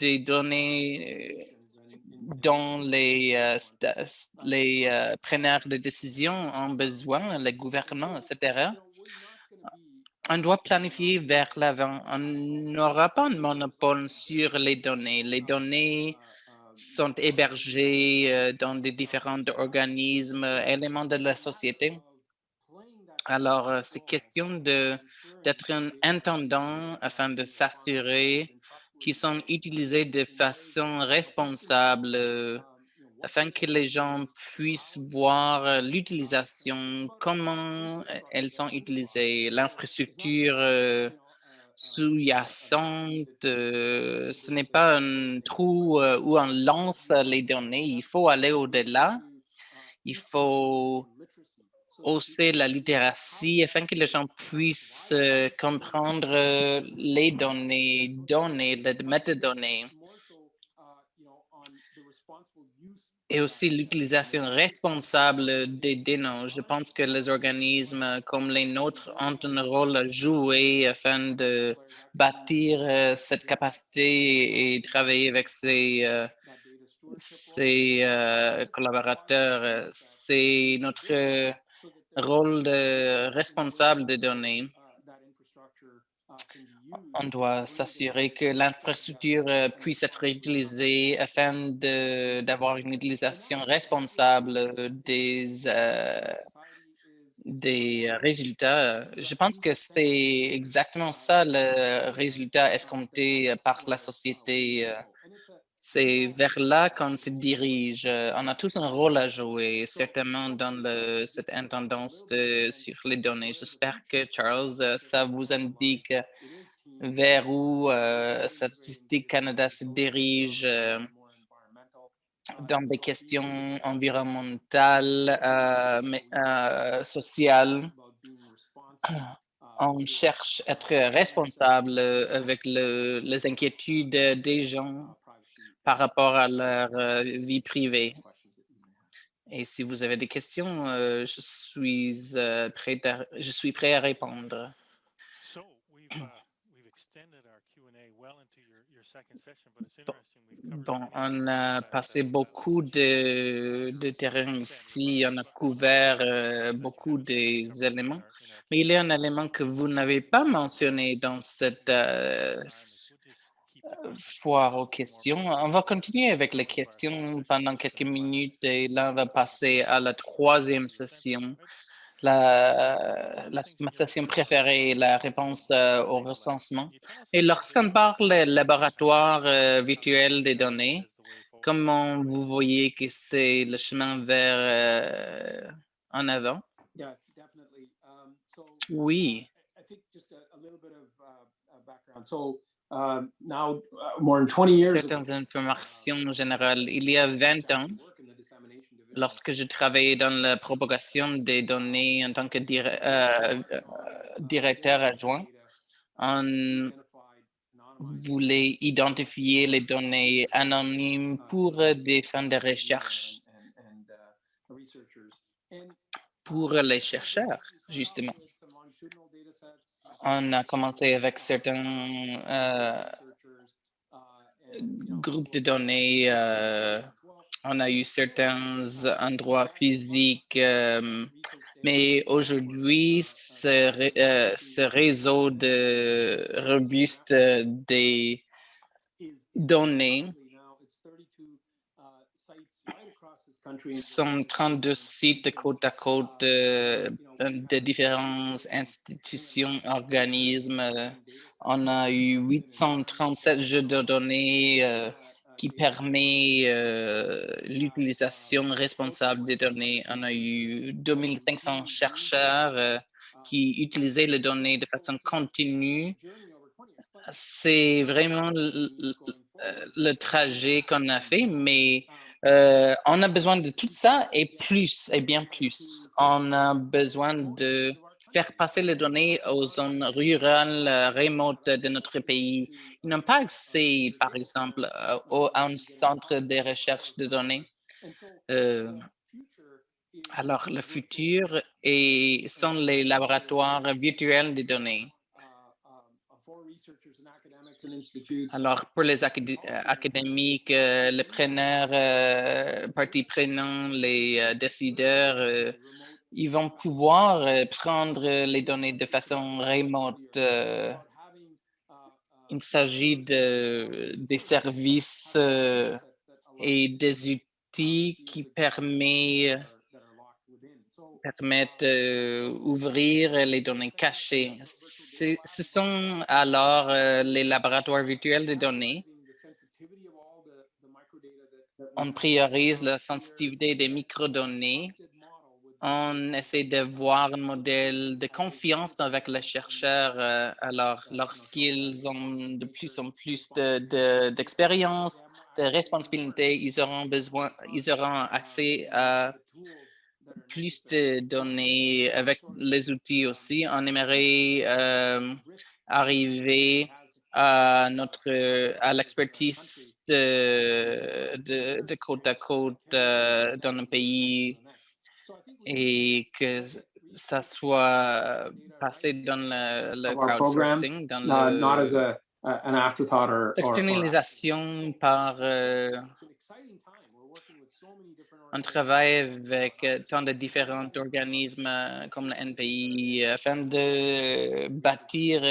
des données dont les preneurs de décision ont besoin, les gouvernants, etc., on doit planifier vers l'avant. On n'aura pas un monopole sur les données. Les données sont hébergées dans des différents organismes, éléments de la société. Alors, c'est question d'être un intendant afin de s'assurer qu'ils sont utilisés de façon responsable afin que les gens puissent voir l'utilisation, comment elles sont utilisées, l'infrastructure sous-jacente. Ce n'est pas un trou où on lance les données. Il faut aller au-delà. Il faut hausser la littératie afin que les gens puissent comprendre les données, les métadonnées. Et aussi l'utilisation responsable des données. Je pense que les organismes comme les nôtres ont un rôle à jouer afin de bâtir cette capacité et travailler avec ces collaborateurs. C'est notre rôle de responsable des données. On doit s'assurer que l'infrastructure puisse être utilisée afin d'avoir une utilisation responsable des résultats. Je pense que c'est exactement ça le résultat escompté par la société. C'est vers là qu'on se dirige. On a tous un rôle à jouer, certainement dans cette intendance sur les données. J'espère que, Charles, ça vous indique vers où Statistique Canada se dirige dans des questions environnementales, sociales. On cherche à être responsable avec les inquiétudes des gens par rapport à leur vie privée. Et si vous avez des questions, je suis prêt à répondre. Bon, on a passé beaucoup de terrain ici, on a couvert beaucoup des éléments, mais il y a un élément que vous n'avez pas mentionné dans cette foire aux questions. On va continuer avec les questions pendant quelques minutes et là, on va passer à la troisième session. Ma session préférée, la réponse au recensement. Et lorsqu'on parle de laboratoire virtuel des données, comment vous voyez que c'est le chemin vers en avant? Yeah, definitely. Oui. I think just a little bit of background. So now more than 20 years ago, Certaines informations générales. Il y a 20 ans, lorsque je travaillais dans la propagation des données en tant que directeur adjoint, on voulait identifier les données anonymes pour des fins de recherche, pour les chercheurs, justement. On a commencé avec certains groupes de données. On a eu certains endroits physiques, mais aujourd'hui, ce réseau de robuste des données sont 32 sites côte à côte de différentes institutions, organismes. On a eu 837 jeux de données qui permet l'utilisation responsable des données. On a eu 2500 chercheurs qui utilisaient les données de façon continue. C'est vraiment le trajet qu'on a fait, mais on a besoin de tout ça et plus, et bien plus. On a besoin de faire passer les données aux zones rurales, remotes de notre pays. Ils n'ont pas accès, par exemple, à un centre de recherche de données. Alors, le futur sont les laboratoires virtuels de données. Alors, pour les académiques, les preneurs, parties prenantes, les décideurs, ils vont pouvoir prendre les données de façon remote. Il s'agit des services et des outils qui permettent d'ouvrir les données cachées. Ce sont alors les laboratoires virtuels de données. On priorise la sensibilité des microdonnées. On essaie de voir un modèle de confiance avec les chercheurs. Alors, lorsqu'ils ont de plus en plus d'expérience, de responsabilité, ils auront accès à plus de données avec les outils aussi. On aimerait arriver à l'expertise de côte à côte dans le pays et que ça soit passé dans le crowdsourcing, dans l'externalisation par on travaille avec tant de différents organismes comme le NPI afin de bâtir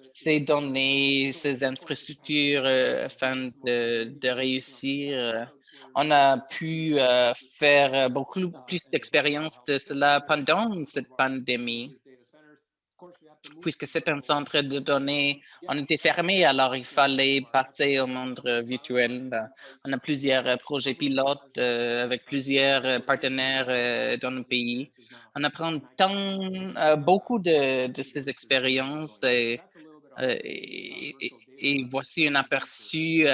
ces données, ces infrastructures afin de réussir. On a pu faire beaucoup plus d'expérience de cela pendant cette pandémie. Puisque certains centres de données ont été fermés, alors il fallait passer au monde virtuel. On a plusieurs projets pilotes avec plusieurs partenaires dans le pays. On apprend beaucoup de ces expériences et voici un aperçu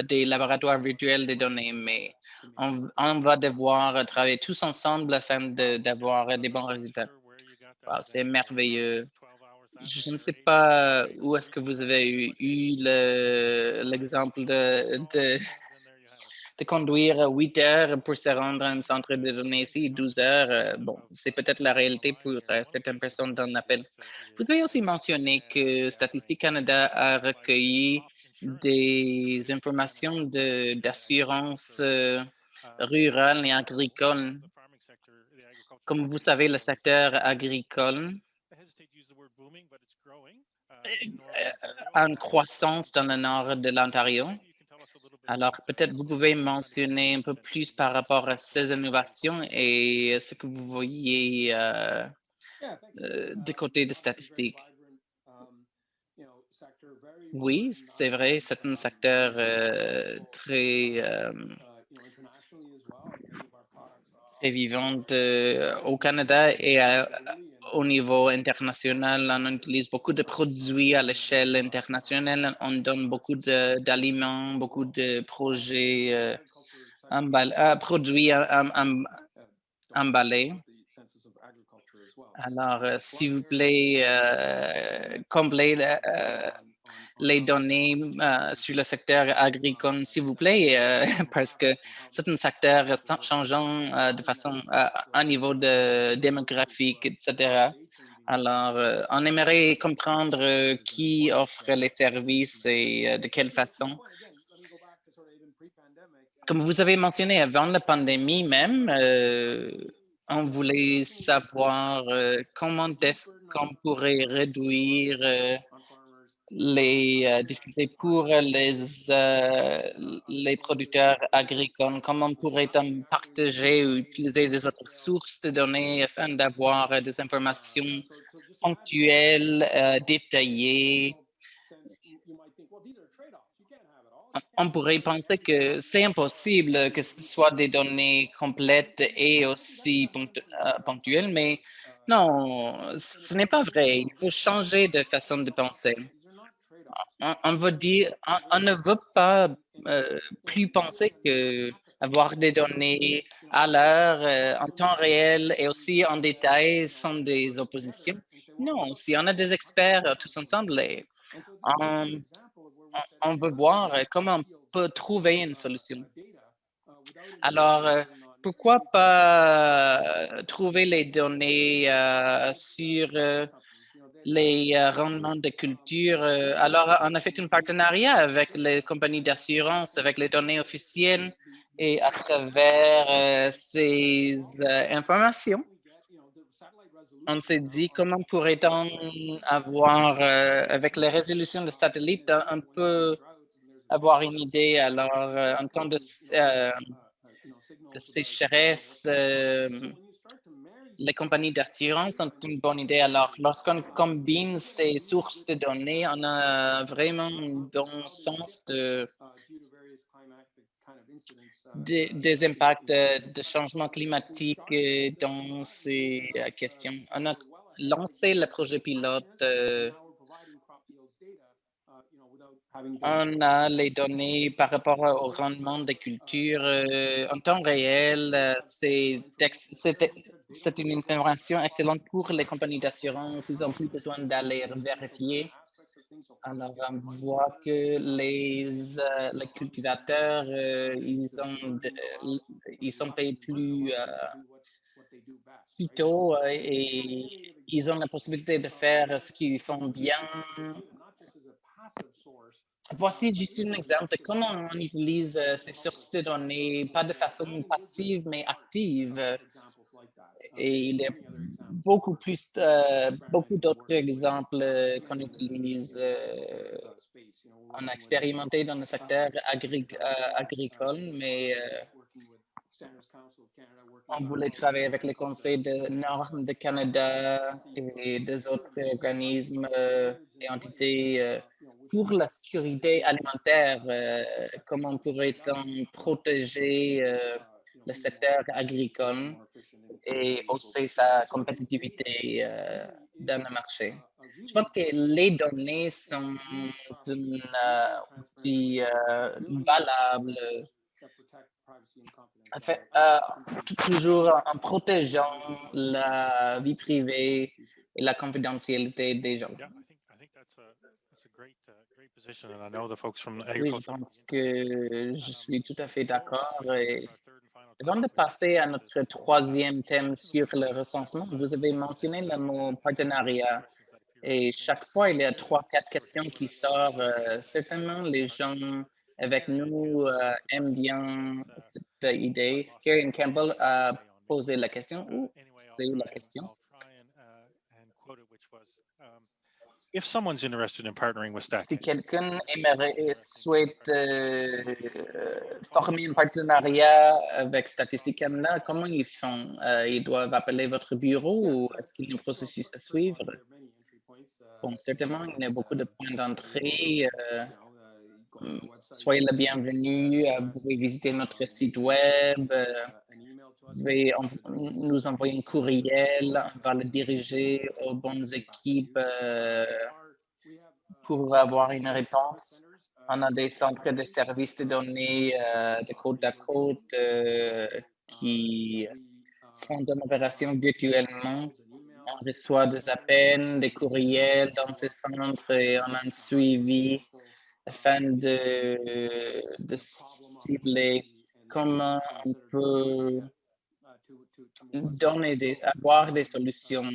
des laboratoires virtuels des données. Mais on va devoir travailler tous ensemble afin d'avoir des bons résultats. Wow, c'est merveilleux. Je ne sais pas où est-ce que vous avez eu l'exemple de conduire 8 heures pour se rendre à un centre de données ici, 12 heures. Bon, c'est peut-être la réalité pour certaines personnes dans l'appel. Vous avez aussi mentionné que Statistique Canada a recueilli des informations d'assurance rurale et agricole. Comme vous savez, le secteur agricole a une croissance dans le nord de l'Ontario. Alors, peut-être vous pouvez mentionner un peu plus par rapport à ces innovations et ce que vous voyez du côté des statistiques. Oui, c'est vrai, c'est un secteur très vivant au Canada et au niveau international. On utilise beaucoup de produits à l'échelle internationale. On donne beaucoup d'aliments, beaucoup de projets produits emballés. Alors, s'il vous plaît, comblez les données sur le secteur agricole, s'il vous plaît, parce que c'est un secteur changeant de façon à niveau démographique, etc. Alors, on aimerait comprendre qui offre les services et de quelle façon. Comme vous avez mentionné, avant la pandémie même, on voulait savoir comment est-ce qu'on pourrait réduire les difficultés pour les producteurs agricoles, comment pourrait-on partager ou utiliser des autres sources de données afin d'avoir des informations ponctuelles, détaillées. On pourrait penser que c'est impossible que ce soit des données complètes et aussi ponctuelles, mais non, ce n'est pas vrai. Il faut changer de façon de penser. On ne veut pas plus penser que avoir des données à l'heure, en temps réel et aussi en détail sont des oppositions. Non, si on a des experts tous ensemble, on veut voir comment on peut trouver une solution. Alors, pourquoi pas trouver les données sur les rendements de culture? Alors, on a fait un partenariat avec les compagnies d'assurance, avec les données officielles et à travers ces informations. On s'est dit comment pourrait-on avoir, avec les résolutions de satellites, on peut avoir une idée. Alors, en temps de sécheresse, les compagnies d'assurance ont une bonne idée. Alors, lorsqu'on combine ces sources de données, on a vraiment un bon sens des impacts de changement climatique dans ces questions. On a lancé le projet pilote. On a les données par rapport au rendement des cultures en temps réel. C'est une information excellente pour les compagnies d'assurance. Ils n'ont plus besoin d'aller vérifier. Alors, on voit que les cultivateurs, ils sont payés plus tôt et ils ont la possibilité de faire ce qu'ils font bien. Voici juste un exemple de comment on utilise ces sources de données, pas de façon passive, mais active. Et il y a beaucoup d'autres exemples qu'on utilise. On a expérimenté dans le secteur agricole, mais on voulait travailler avec le Conseil de normes de Canada et des autres organismes et entités pour la sécurité alimentaire. Comment pourrait-on protéger le secteur agricole et aussi sa compétitivité dans le marché? Je pense que les données sont un outil valable En fait, toujours en protégeant la vie privée et la confidentialité des gens. Yeah, I think that's a great position, and I know the folks from Oui, je agriculture. pense que je suis tout à fait d'accord. Et Third and final avant de passer à notre troisième thème sur le recensement, vous avez mentionné le mot partenariat. Et chaque fois, il y a 3-4 questions qui sortent. Certainement, les gens avec nous aiment bien cette idée. Karen Campbell a posé la question. C'est où la question? I'll try and quote it, which was, if someone's interested in partnering with Si Stack, quelqu'un souhaite former un partenariat avec Statistique Canada, comment ils font? Ils doivent appeler votre bureau ou est-ce qu'il y a un processus à suivre? Bon, certainement, il y a beaucoup de points d'entrée. Soyez le bienvenu. Vous pouvez visiter notre site web. Vous pouvez nous envoyer un courriel. On va le diriger aux bonnes équipes pour avoir une réponse. On a des centres de services de données de côte à côte qui sont en opération virtuellement. On reçoit des appels, des courriels dans ces centres et on a un suivi afin de cibler comment on peut avoir des solutions.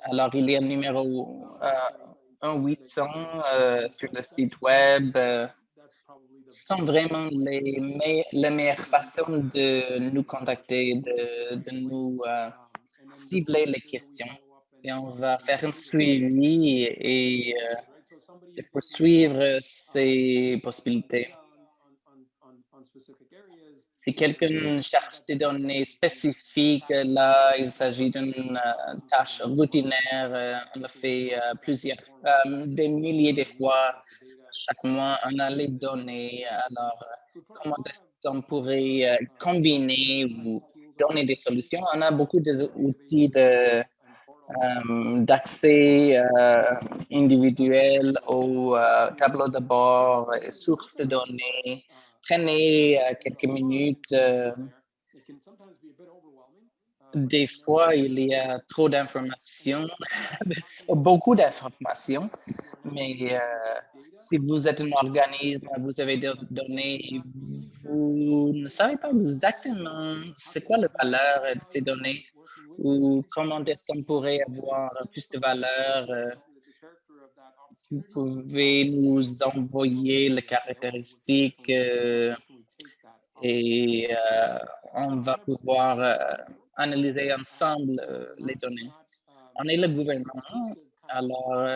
Alors, il y a un numéro 1-800 sur le site web. Sont vraiment les meilleures façons de nous contacter, de nous cibler les questions. Et on va faire un suivi et de poursuivre ces possibilités. Si quelqu'un cherche des données spécifiques, là, il s'agit d'une tâche routinaire. On le fait des milliers de fois. Chaque mois, on a les données. Alors, comment est-ce qu'on pourrait combiner ou donner des solutions? On a beaucoup d'outils d'accès individuel au tableau de bord et sources de données. Prenez quelques minutes. Des fois, il y a trop d'informations, beaucoup d'informations, mais si vous êtes un organisme, vous avez des données, vous ne savez pas exactement c'est quoi la valeur de ces données ou comment est-ce qu'on pourrait avoir plus de valeur. Vous pouvez nous envoyer les caractéristiques et on va pouvoir analyser ensemble les données. On est le gouvernement, alors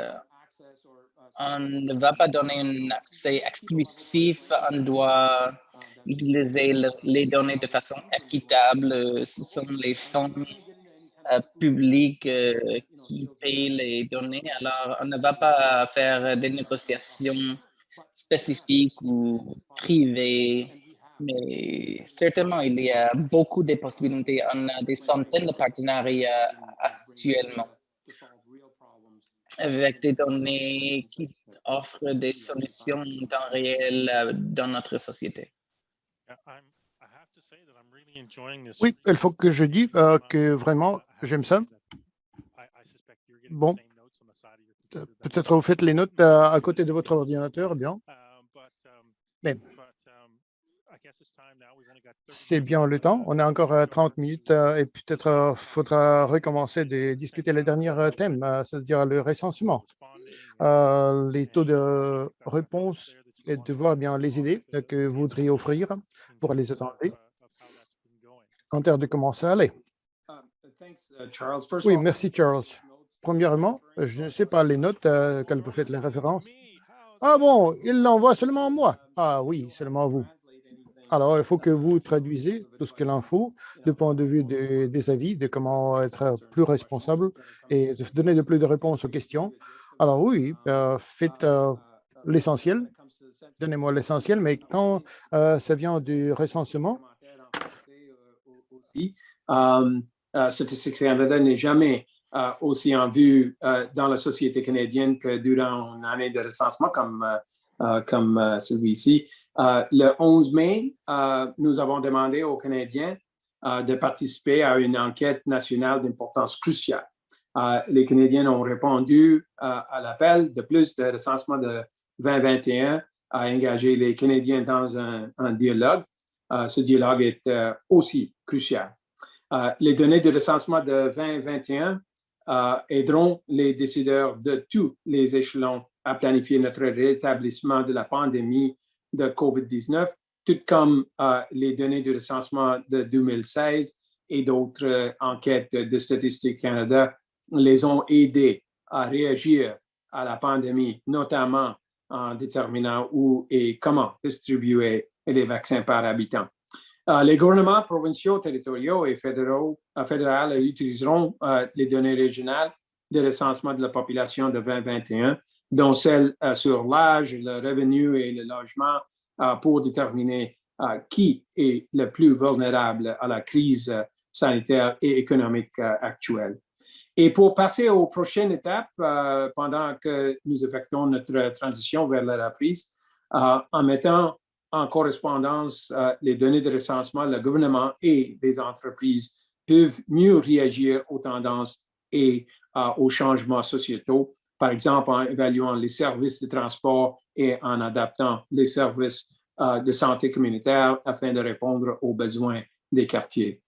on ne va pas donner un accès exclusif, on doit utiliser les données de façon équitable. Ce sont les fonds publics qui payent les données, alors on ne va pas faire des négociations spécifiques ou privées. Mais certainement, il y a beaucoup de possibilités. On a des centaines de partenariats actuellement avec des données qui offrent des solutions en temps réel dans notre société. Oui, il faut que je dise que vraiment, j'aime ça. Bon, peut-être vous faites les notes à côté de votre ordinateur, bien. Mais c'est bien le temps. On a encore 30 minutes et peut-être faudra recommencer de discuter les derniers thèmes, c'est-à-dire le recensement, les taux de réponse et de voir bien les idées que vous voudriez offrir pour les attendre en termes de comment ça allait. Oui, merci Charles. Premièrement, je ne sais pas les notes qu'elle vous faites les références. Ah bon, il l'envoie seulement à moi. Ah oui, seulement vous. Alors, il faut que vous traduisez tout ce qu'il en faut du point de vue des avis, de comment être plus responsable et de donner de plus de réponses aux questions. Alors oui, faites l'essentiel, donnez-moi l'essentiel, mais quand ça vient du recensement, Statistique Canada n'est jamais aussi en vue dans la société canadienne que durant une année de recensement comme celui-ci. Le 11 mai, nous avons demandé aux Canadiens de participer à une enquête nationale d'importance cruciale. Les Canadiens ont répondu à l'appel. De plus, le recensement de 2021 a engagé les Canadiens dans un dialogue. Ce dialogue est aussi crucial. Les données de recensement de 2021 aideront les décideurs de tous les échelons à planifier notre rétablissement de la pandémie de COVID-19, tout comme les données de recensement de 2016 et d'autres enquêtes de Statistique Canada les ont aidés à réagir à la pandémie, notamment en déterminant où et comment distribuer les vaccins par habitant. Les gouvernements provinciaux, territoriaux et fédéraux utiliseront les données régionales de recensement de la population de 2021, dont celles sur l'âge, le revenu et le logement, pour déterminer qui est le plus vulnérable à la crise sanitaire et économique actuelle. Et pour passer aux prochaines étapes, pendant que nous effectuons notre transition vers la reprise, en mettant en correspondance les données de recensement, le gouvernement et les entreprises peuvent mieux réagir aux tendances et aux changements sociétaux, par exemple en évaluant les services de transport et en adaptant les services de santé communautaire afin de répondre aux besoins des quartiers.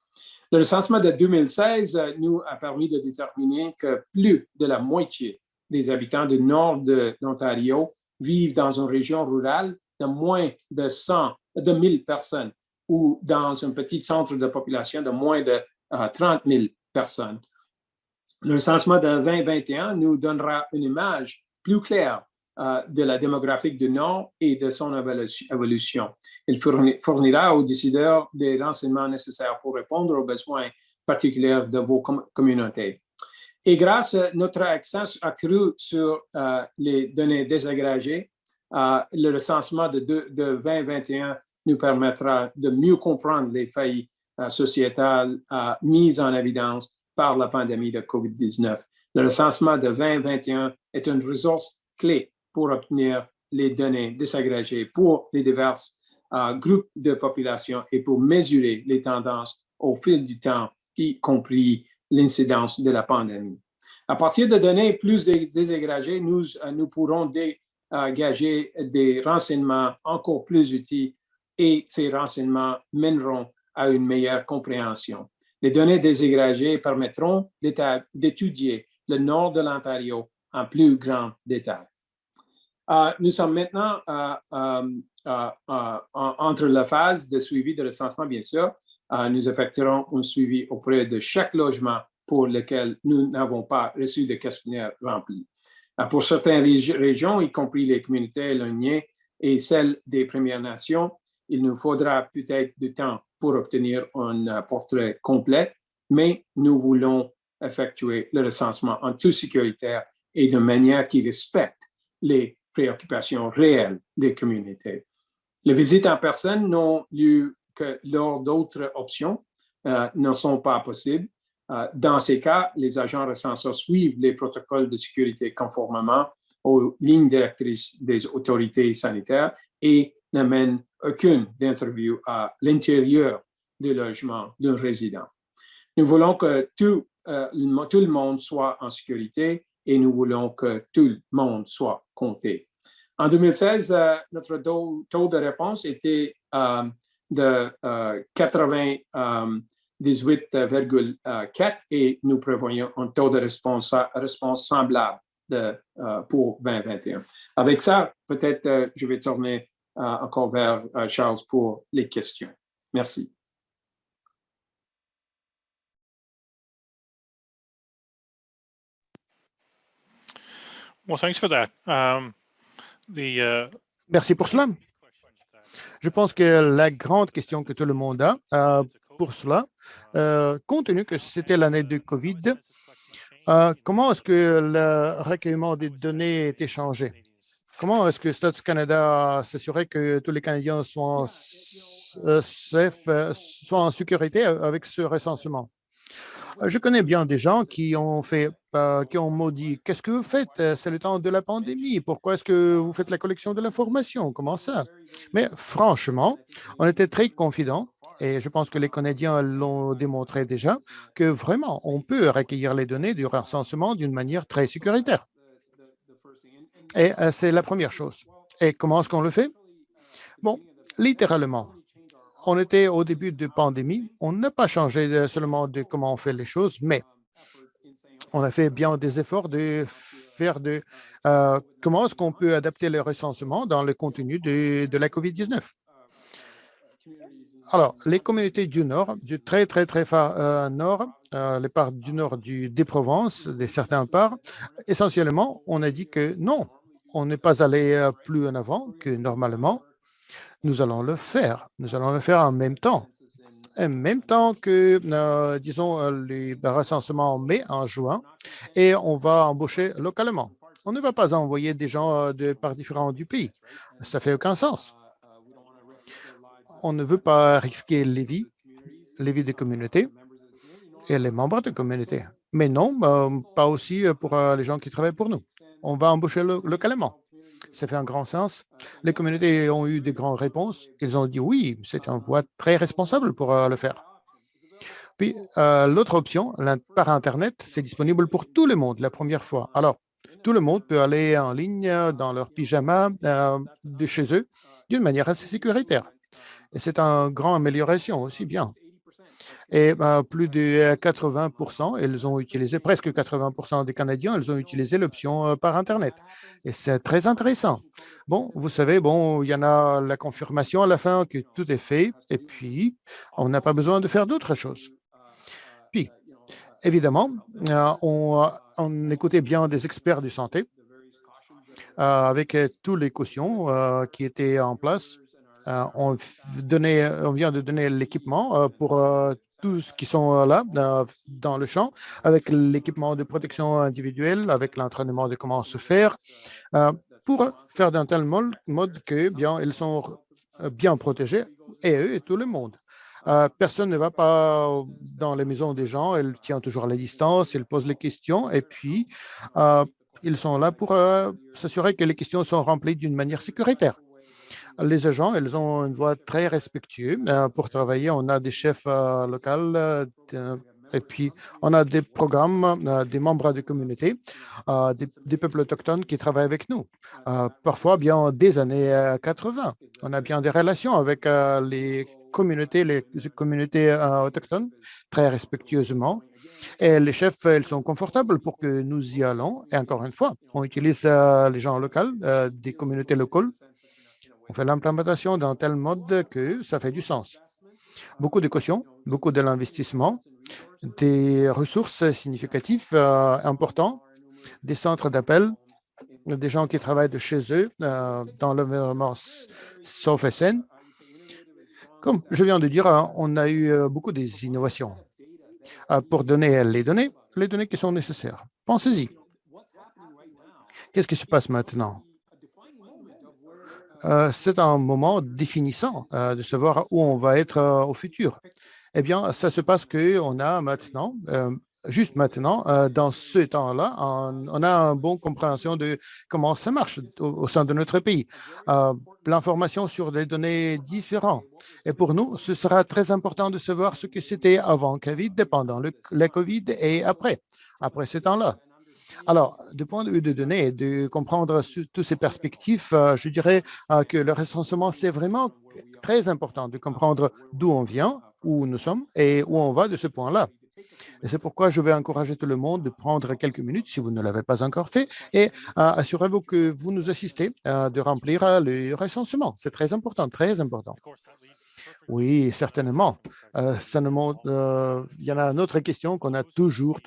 Le recensement de 2016 nous a permis de déterminer que plus de la moitié des habitants du nord de l'Ontario vivent dans une région rurale de moins de 1000 personnes ou dans un petit centre de population de moins de 30 000 personnes. Le recensement de 2021 nous donnera une image plus claire de la démographie du Nord et de son évolution. Il fournira aux décideurs des renseignements nécessaires pour répondre aux besoins particuliers de vos communautés. Et grâce à notre accent accru sur les données désagrégées, le recensement de 2021 nous permettra de mieux comprendre les failles sociétales mises en évidence par la pandémie de COVID-19. Le recensement de 2021 est une ressource clé pour obtenir les données désagrégées pour les divers groupes de population et pour mesurer les tendances au fil du temps, y compris l'incidence de la pandémie. À partir de données plus désagrégées, nous pourrons dégager des renseignements encore plus utiles et ces renseignements mèneront à une meilleure compréhension. Les données désagrégées permettront d'étudier le nord de l'Ontario en plus grand détail. Nous sommes maintenant entre la phase de suivi de recensement, bien sûr. Nous effectuerons un suivi auprès de chaque logement pour lequel nous n'avons pas reçu de questionnaire rempli. Pour certaines régions, y compris les communautés éloignées et celles des Premières Nations, il nous faudra peut-être du temps pour obtenir un portrait complet, mais nous voulons effectuer le recensement en toute sécurité et de manière qui respecte les préoccupations réelles des communautés. Les visites en personne n'ont lieu que lors d'autres options ne sont pas possibles. Dans ces cas, les agents recenseurs suivent les protocoles de sécurité conformément aux lignes directrices des autorités sanitaires et ne mènent aucune interview à l'intérieur du logement d'un résident. Nous voulons que tout le monde soit en sécurité et nous voulons que tout le monde soit compté. En 2016, notre taux de réponse était de 98,4 et nous prévoyons un taux de réponse semblable pour 2021. Avec ça, peut-être je vais tourner encore vers Charles pour les questions. Merci. Well, thanks for that. Merci pour cela. Je pense que la grande question que tout le monde a pour cela, compte tenu que c'était l'année de COVID, comment est-ce que le recueillement des données est échangé? Comment est-ce que Stats Canada s'assurait que tous les Canadiens soient en sécurité avec ce recensement? Je connais bien des gens qui ont maudit. Qu'est-ce que vous faites? C'est le temps de la pandémie. Pourquoi est-ce que vous faites la collection de l'information? Comment ça? Mais franchement, on était très confidents et je pense que les Canadiens l'ont démontré déjà que vraiment, on peut recueillir les données du recensement d'une manière très sécuritaire. Et c'est la première chose. Et comment est-ce qu'on le fait? Bon, littéralement. On était au début de pandémie. On n'a pas changé seulement de comment on fait les choses, mais on a fait bien des efforts de faire comment est-ce qu'on peut adapter le recensement dans le contenu de la COVID-19. Alors, les communautés du Nord, du très, très, très nord, les parts du nord des Provences, des certains parts, essentiellement, on a dit que non, on n'est pas allé plus en avant que normalement. Nous allons le faire. Nous allons le faire en même temps. En même temps que, disons, le recensement en mai, en juin, et on va embaucher localement. On ne va pas envoyer des gens de par différents du pays. Ça fait aucun sens. On ne veut pas risquer les vies des communautés et les membres de communautés. Mais non, pas aussi pour les gens qui travaillent pour nous. On va embaucher localement. Ça fait un grand sens. Les communautés ont eu des grandes réponses. Ils ont dit oui, c'est une voie très responsable pour le faire. Puis, l'autre option, par Internet, c'est disponible pour tout le monde la première fois. Alors, tout le monde peut aller en ligne dans leur pyjama de chez eux d'une manière assez sécuritaire. Et c'est une grande amélioration aussi bien. Et plus de 80%, ils ont utilisé, presque 80% des Canadiens, ils ont utilisé l'option par Internet. Et c'est très intéressant. Bon, vous savez, bon, il y en a la confirmation à la fin que tout est fait, et puis on n'a pas besoin de faire d'autres choses. Puis, évidemment, on écoutait bien des experts de santé avec tous les cautions qui étaient en place. On vient de donner l'équipement pour tous qui sont là dans le champ, avec l'équipement de protection individuelle, avec l'entraînement de comment se faire, pour faire d'un tel mode que bien, ils sont bien protégés, et eux et tout le monde. Personne ne va pas dans les maisons des gens, ils tiennent toujours la distance, ils posent les questions, et puis ils sont là pour s'assurer que les questions sont remplies d'une manière sécuritaire. Les agents, ils ont une voix très respectueuse pour travailler. On a des chefs locaux et puis on a des programmes, des membres de communauté, des peuples autochtones qui travaillent avec nous. Parfois, bien des années 80, on a bien des relations avec les communautés autochtones très respectueusement. Et les chefs, ils sont confortables pour que nous y allons. Et encore une fois, on utilise les gens locaux, des communautés locales. On fait l'implémentation d'un tel mode que ça fait du sens. Beaucoup de cautions, beaucoup de l'investissement, des ressources significatives importantes, des centres d'appel, des gens qui travaillent de chez eux dans l'environnement sauf et sain. Comme je viens de dire, on a eu beaucoup des innovations pour donner les données qui sont nécessaires. Pensez-y. Qu'est-ce qui se passe maintenant? C'est un moment définissant de savoir où on va être au futur. Eh bien, ça se passe qu'on a maintenant, juste maintenant, dans ce temps-là, on a une bonne compréhension de comment ça marche au sein de notre pays. L'information sur des données différentes. Et pour nous, ce sera très important de savoir ce que c'était avant COVID, pendant la COVID et après ce temps-là. Alors, du point de vue des données et de comprendre toutes ces perspectives, je dirais que le recensement, c'est vraiment très important de comprendre d'où on vient, où nous sommes et où on va de ce point-là. Et c'est pourquoi je vais encourager tout le monde de prendre quelques minutes, si vous ne l'avez pas encore fait, et assurez-vous que vous nous assistez de remplir le recensement. C'est très important, très important. Oui, certainement. Il y en a une autre question qu'on a toujours.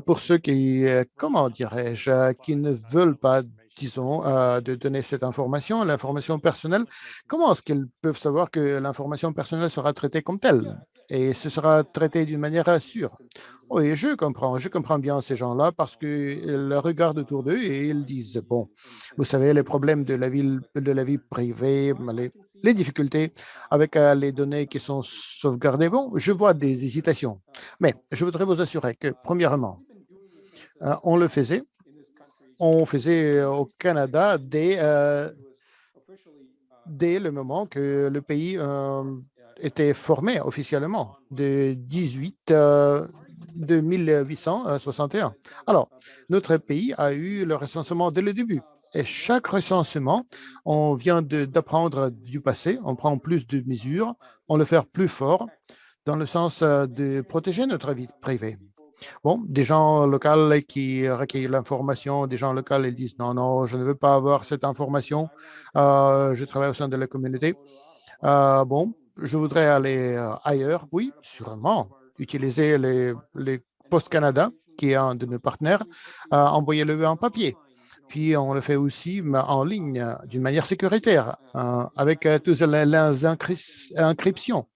Pour ceux qui, comment dirais-je, qui ne veulent pas disons, de donner cette information, l'information personnelle, comment est-ce qu'ils peuvent savoir que l'information personnelle sera traitée comme telle et ce sera traité d'une manière sûre? Oui, je comprends bien ces gens-là parce qu'ils regardent autour d'eux et ils disent, bon, vous savez, les problèmes de la vie privée, les difficultés avec les données qui sont sauvegardées, bon, je vois des hésitations. Mais je voudrais vous assurer que, premièrement, on le faisait. On faisait au Canada dès le moment que le pays était formé officiellement, de 1861. Alors, notre pays a eu le recensement dès le début. Et chaque recensement, on vient d'apprendre du passé, on prend plus de mesures, on le fait plus fort dans le sens de protéger notre vie privée. Bon, des gens locaux qui recueillent l'information, des gens locaux, ils disent non, non, je ne veux pas avoir cette information. Je travaille au sein de la communauté. Bon, je voudrais aller ailleurs. Oui, sûrement. Utiliser les Post Canada, qui est un de nos partenaires, envoyer-le en papier. Puis on le fait aussi en ligne d'une manière sécuritaire, avec toutes les encryptions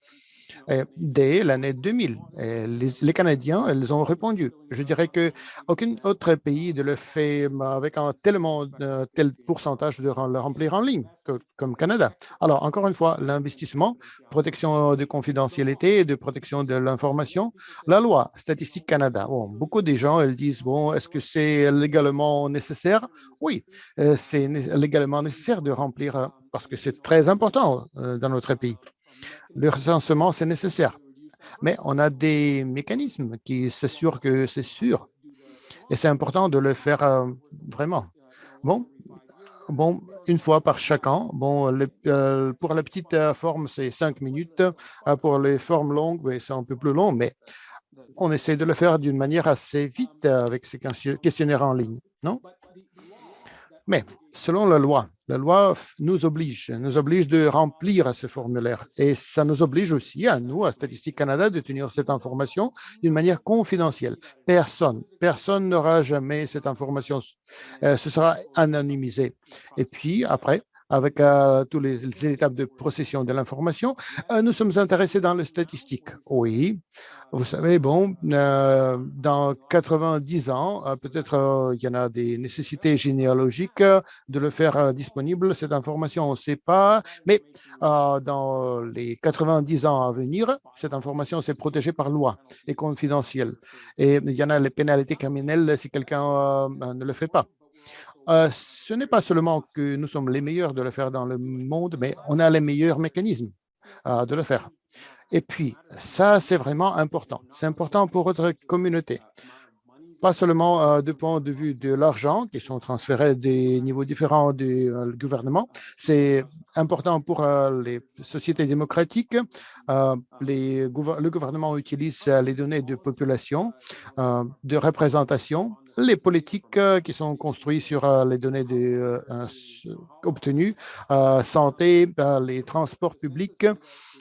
dès l'année 2000. Et les Canadiens, ils ont répondu. Je dirais qu'aucun autre pays ne le fait avec un tel pourcentage de le remplir en ligne comme Canada. Alors, encore une fois, l'investissement, protection de confidentialité et de protection de l'information, la loi Statistique Canada. Bon, beaucoup de gens ils disent, bon, est-ce que c'est légalement nécessaire? Oui, c'est légalement nécessaire de remplir parce que c'est très important dans notre pays. Le recensement, c'est nécessaire, mais on a des mécanismes qui s'assurent que c'est sûr. Et c'est important de le faire vraiment. Bon, bon, une fois par chaque an. Bon, pour la petite forme, c'est 5 minutes. Pour les formes longues, oui, c'est un peu plus long, mais on essaie de le faire d'une manière assez vite avec ces questionnaires en ligne, non? Mais selon la loi nous oblige de remplir ce formulaire. Et ça nous oblige aussi, à nous, à Statistique Canada, de tenir cette information d'une manière confidentielle. Personne n'aura jamais cette information. Ce sera anonymisé. Et puis, après, avec toutes les étapes de procession de l'information, nous sommes intéressés dans les statistiques. Oui, vous savez, bon, dans 90 ans, peut-être il y en a des nécessités généalogiques de le faire disponible, cette information, on ne sait pas, mais dans les 90 ans à venir, cette information, c'est protégée par loi et confidentielle. Et il y en a les pénalités criminelles si quelqu'un ne le fait pas. Ce n'est pas seulement que nous sommes les meilleurs de le faire dans le monde, mais on a les meilleurs mécanismes de le faire. Et puis, ça, c'est vraiment important. C'est important pour votre communauté. Pas seulement du point de vue de l'argent qui sont transférés des niveaux différents du gouvernement. C'est important pour les sociétés démocratiques. Le gouvernement utilise les données de population, de représentation, les politiques qui sont construites sur les données obtenues, santé, les transports publics,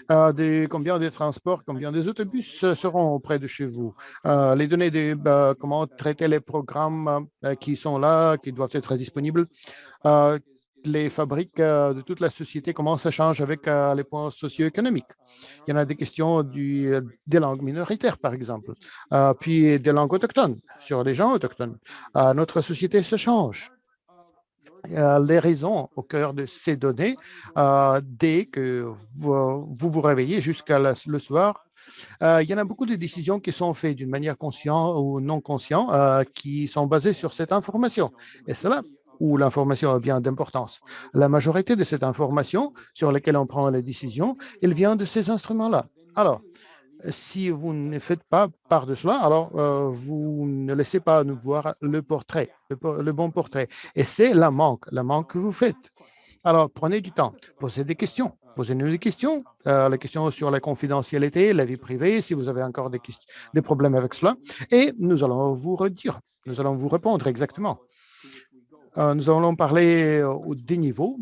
combien de transports, combien des autobus seront auprès de chez vous. Les données de comment traiter les programmes qui sont là, qui doivent être disponibles. Les fabriques de toute la société, comment ça change avec les points socio-économiques. Il y en a des questions des langues minoritaires, par exemple, puis des langues autochtones, sur les gens autochtones. Notre société se change. Les raisons au cœur de ces données, dès que vous réveillez jusqu'à le soir, il y en a beaucoup de décisions qui sont faites d'une manière consciente ou non consciente, qui sont basées sur cette information. Et c'est là où l'information a bien d'importance. La majorité de cette information sur laquelle on prend les décisions, elle vient de ces instruments-là. Alors, si vous ne faites pas part de cela, alors vous ne laissez pas nous voir le portrait, le bon portrait. Et c'est la manque que vous faites. Alors, prenez du temps, posez des questions. Posez-nous des questions, les questions sur la confidentialité, la vie privée, si vous avez encore des problèmes avec cela. Et nous allons vous redire, nous allons vous répondre exactement. Nous allons parler des niveaux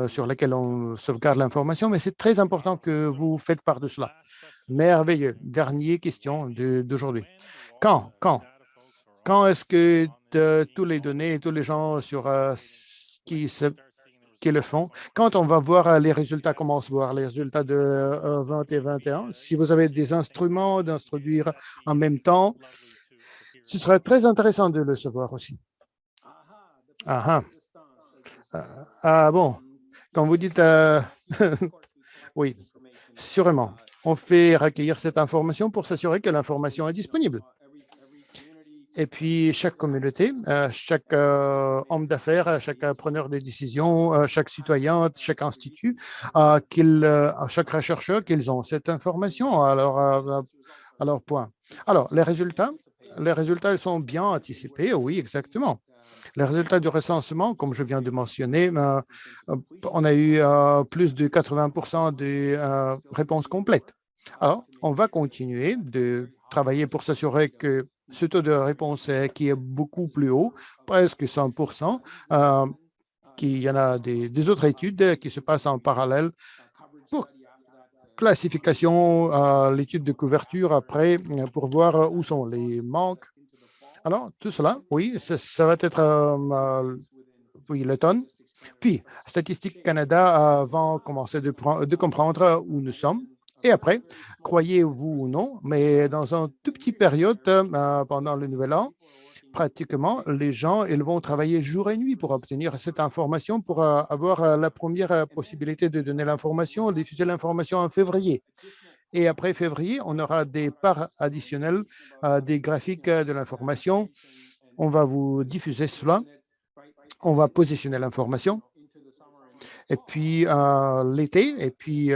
sur lesquels on sauvegarde l'information, mais c'est très important que vous faites part de cela. Merveilleux. Dernière question d'aujourd'hui. Quand est-ce que tous les données, tous les gens sur qui le font. Quand on va voir les résultats, comment on se voit les résultats de 20 et 21, si vous avez des instruments d'introduire en même temps, ce serait très intéressant de le savoir aussi. Ah, bon, quand vous dites oui, sûrement, on fait recueillir cette information pour s'assurer que l'information est disponible. Et puis, chaque communauté, chaque homme d'affaires, chaque preneur de décision, chaque citoyen, chaque institut, chaque chercheur, qu'ils ont cette information à leur point. Alors, les résultats, ils sont bien anticipés, oui, exactement. Les résultats du recensement, comme je viens de mentionner, on a eu plus de 80% de réponses complètes. Alors, on va continuer de travailler pour s'assurer que ce taux de réponse qui est beaucoup plus haut, presque 100%, qu'il y en a des autres études qui se passent en parallèle pour classification, l'étude de couverture après, pour voir où sont les manques. Alors, tout cela, oui, ça va être oui, l'automne. Puis, Statistique Canada va commencer de comprendre où nous sommes. Et après, croyez-vous ou non, mais dans une toute petite période, pendant le Nouvel An, pratiquement, les gens, ils vont travailler jour et nuit pour obtenir cette information, pour avoir la première possibilité de donner l'information, diffuser l'information en février. Et après février, on aura des parts additionnelles, des graphiques de l'information. On va vous diffuser cela. On va positionner l'information. Et puis, l'été, et puis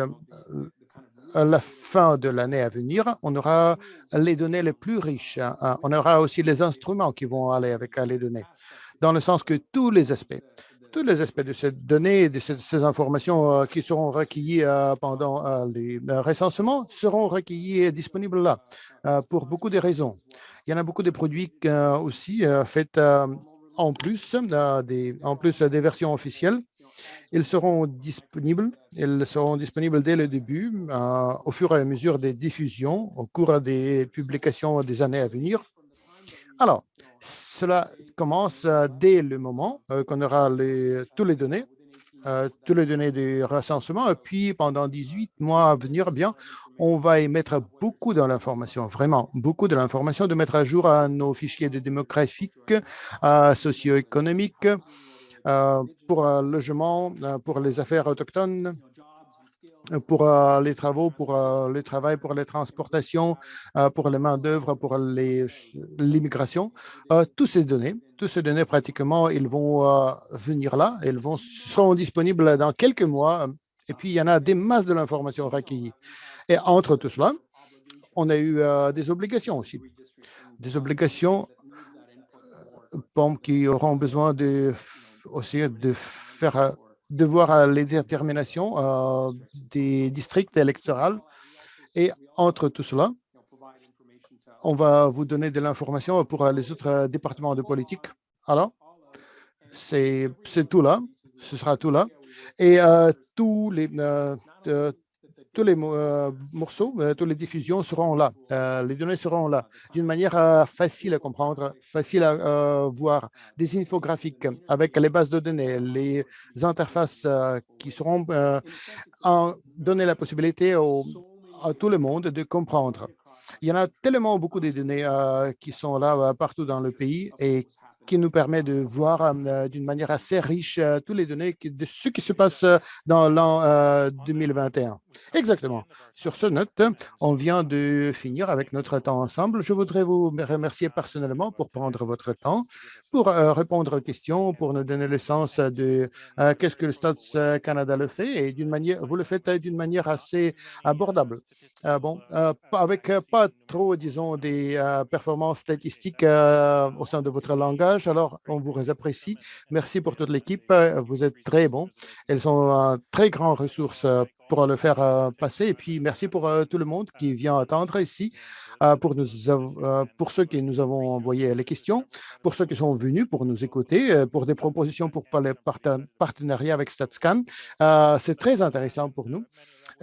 à la fin de l'année à venir, on aura les données les plus riches. On aura aussi les instruments qui vont aller avec les données, dans le sens que tous les aspects de cette donnée, de ces informations qui seront recueillies pendant les recensements seront recueillies et disponibles là, pour beaucoup de raisons. Il y en a beaucoup de produits aussi faits en plus des versions officielles. Ils seront disponibles dès le début, au fur et à mesure des diffusions, au cours des publications des années à venir. Alors, cela commence dès le moment qu'on aura toutes les données du recensement. Et puis, pendant 18 mois à venir, bien, on va émettre beaucoup de l'information, vraiment beaucoup de l'information, de mettre à jour nos fichiers de démographiques, socio-économiques, pour le logement, pour les affaires autochtones, pour les travaux, pour le travail, pour les transportations, pour les main-d'œuvre, pour l'immigration. Toutes ces données pratiquement, ils vont venir là, seront disponibles dans quelques mois. Et puis, il y en a des masses de l'information recueillie. Et entre tout cela, on a eu des obligations aussi. Des obligations qui auront besoin aussi de voir les déterminations des districts électoraux. Et entre tout cela, on va vous donner de l'information pour les autres départements de politique. Alors, c'est tout là. Ce sera tout là. Et tous les morceaux, toutes les diffusions seront là. Les données seront là d'une manière facile à comprendre, facile à voir, des infographiques avec les bases de données, les interfaces qui seront donner la possibilité à tout le monde de comprendre. Il y en a tellement beaucoup de données qui sont là partout dans le pays et qui nous permet de voir d'une manière assez riche toutes les données de ce qui se passe dans l'an 2021. Exactement. Sur ce note, on vient de finir avec notre temps ensemble. Je voudrais vous remercier personnellement pour prendre votre temps, pour répondre aux questions, pour nous donner le sens de qu'est-ce que le Stats Canada le fait et vous le faites d'une manière assez abordable. Avec pas trop, disons, des performances statistiques au sein de votre langage. Alors, on vous apprécie. Merci pour toute l'équipe. Vous êtes très bons. Elles sont très grandes ressources pour le faire passer. Et puis, merci pour tout le monde qui vient attendre ici, pour ceux qui nous avons envoyé les questions, pour ceux qui sont venus pour nous écouter, pour des propositions pour les partenariats avec StatsCan. C'est très intéressant pour nous.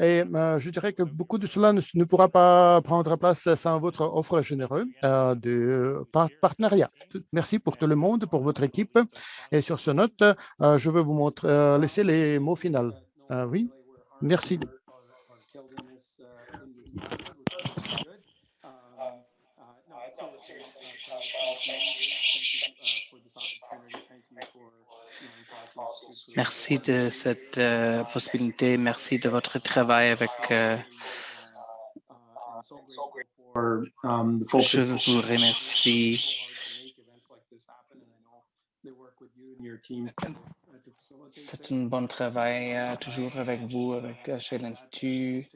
Et je dirais que beaucoup de cela ne pourra pas prendre place sans votre offre généreuse de partenariat. Merci pour tout le monde, pour votre équipe. Et sur ce note, je vais vous laisser les mots finaux. Oui, merci. Merci de cette possibilité. Merci de votre travail avec. Je vous remercie. C'est un bon travail toujours avec vous, chez l'Institut.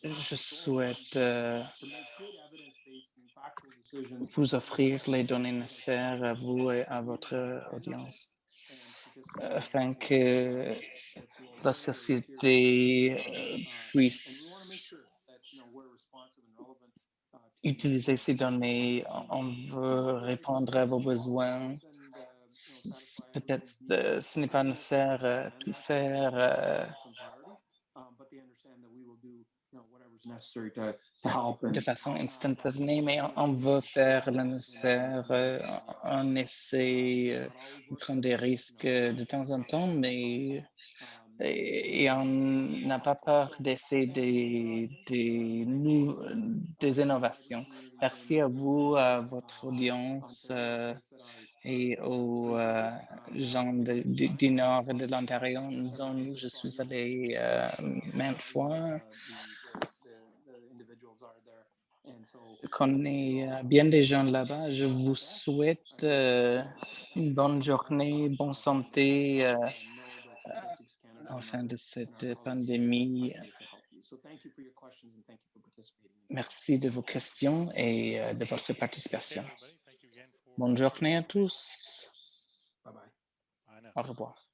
Et je souhaite vous offrir les données nécessaires à vous et à votre audience afin que la société puisse utiliser ces données. On veut répondre à vos besoins. Peut-être ce n'est pas nécessaire tout faire de façon instantanée, mais on veut faire le nécessaire. On essaie de prendre des risques de temps en temps, mais et on n'a pas peur d'essayer des innovations. Merci à vous, à votre audience et aux gens du nord de l'Ontario. Je suis allé maintes fois. Je connais bien des gens là-bas. Je vous souhaite une bonne journée, bonne santé en fin de cette pandémie. Merci de vos questions et de votre participation. Bonne journée à tous. Au revoir.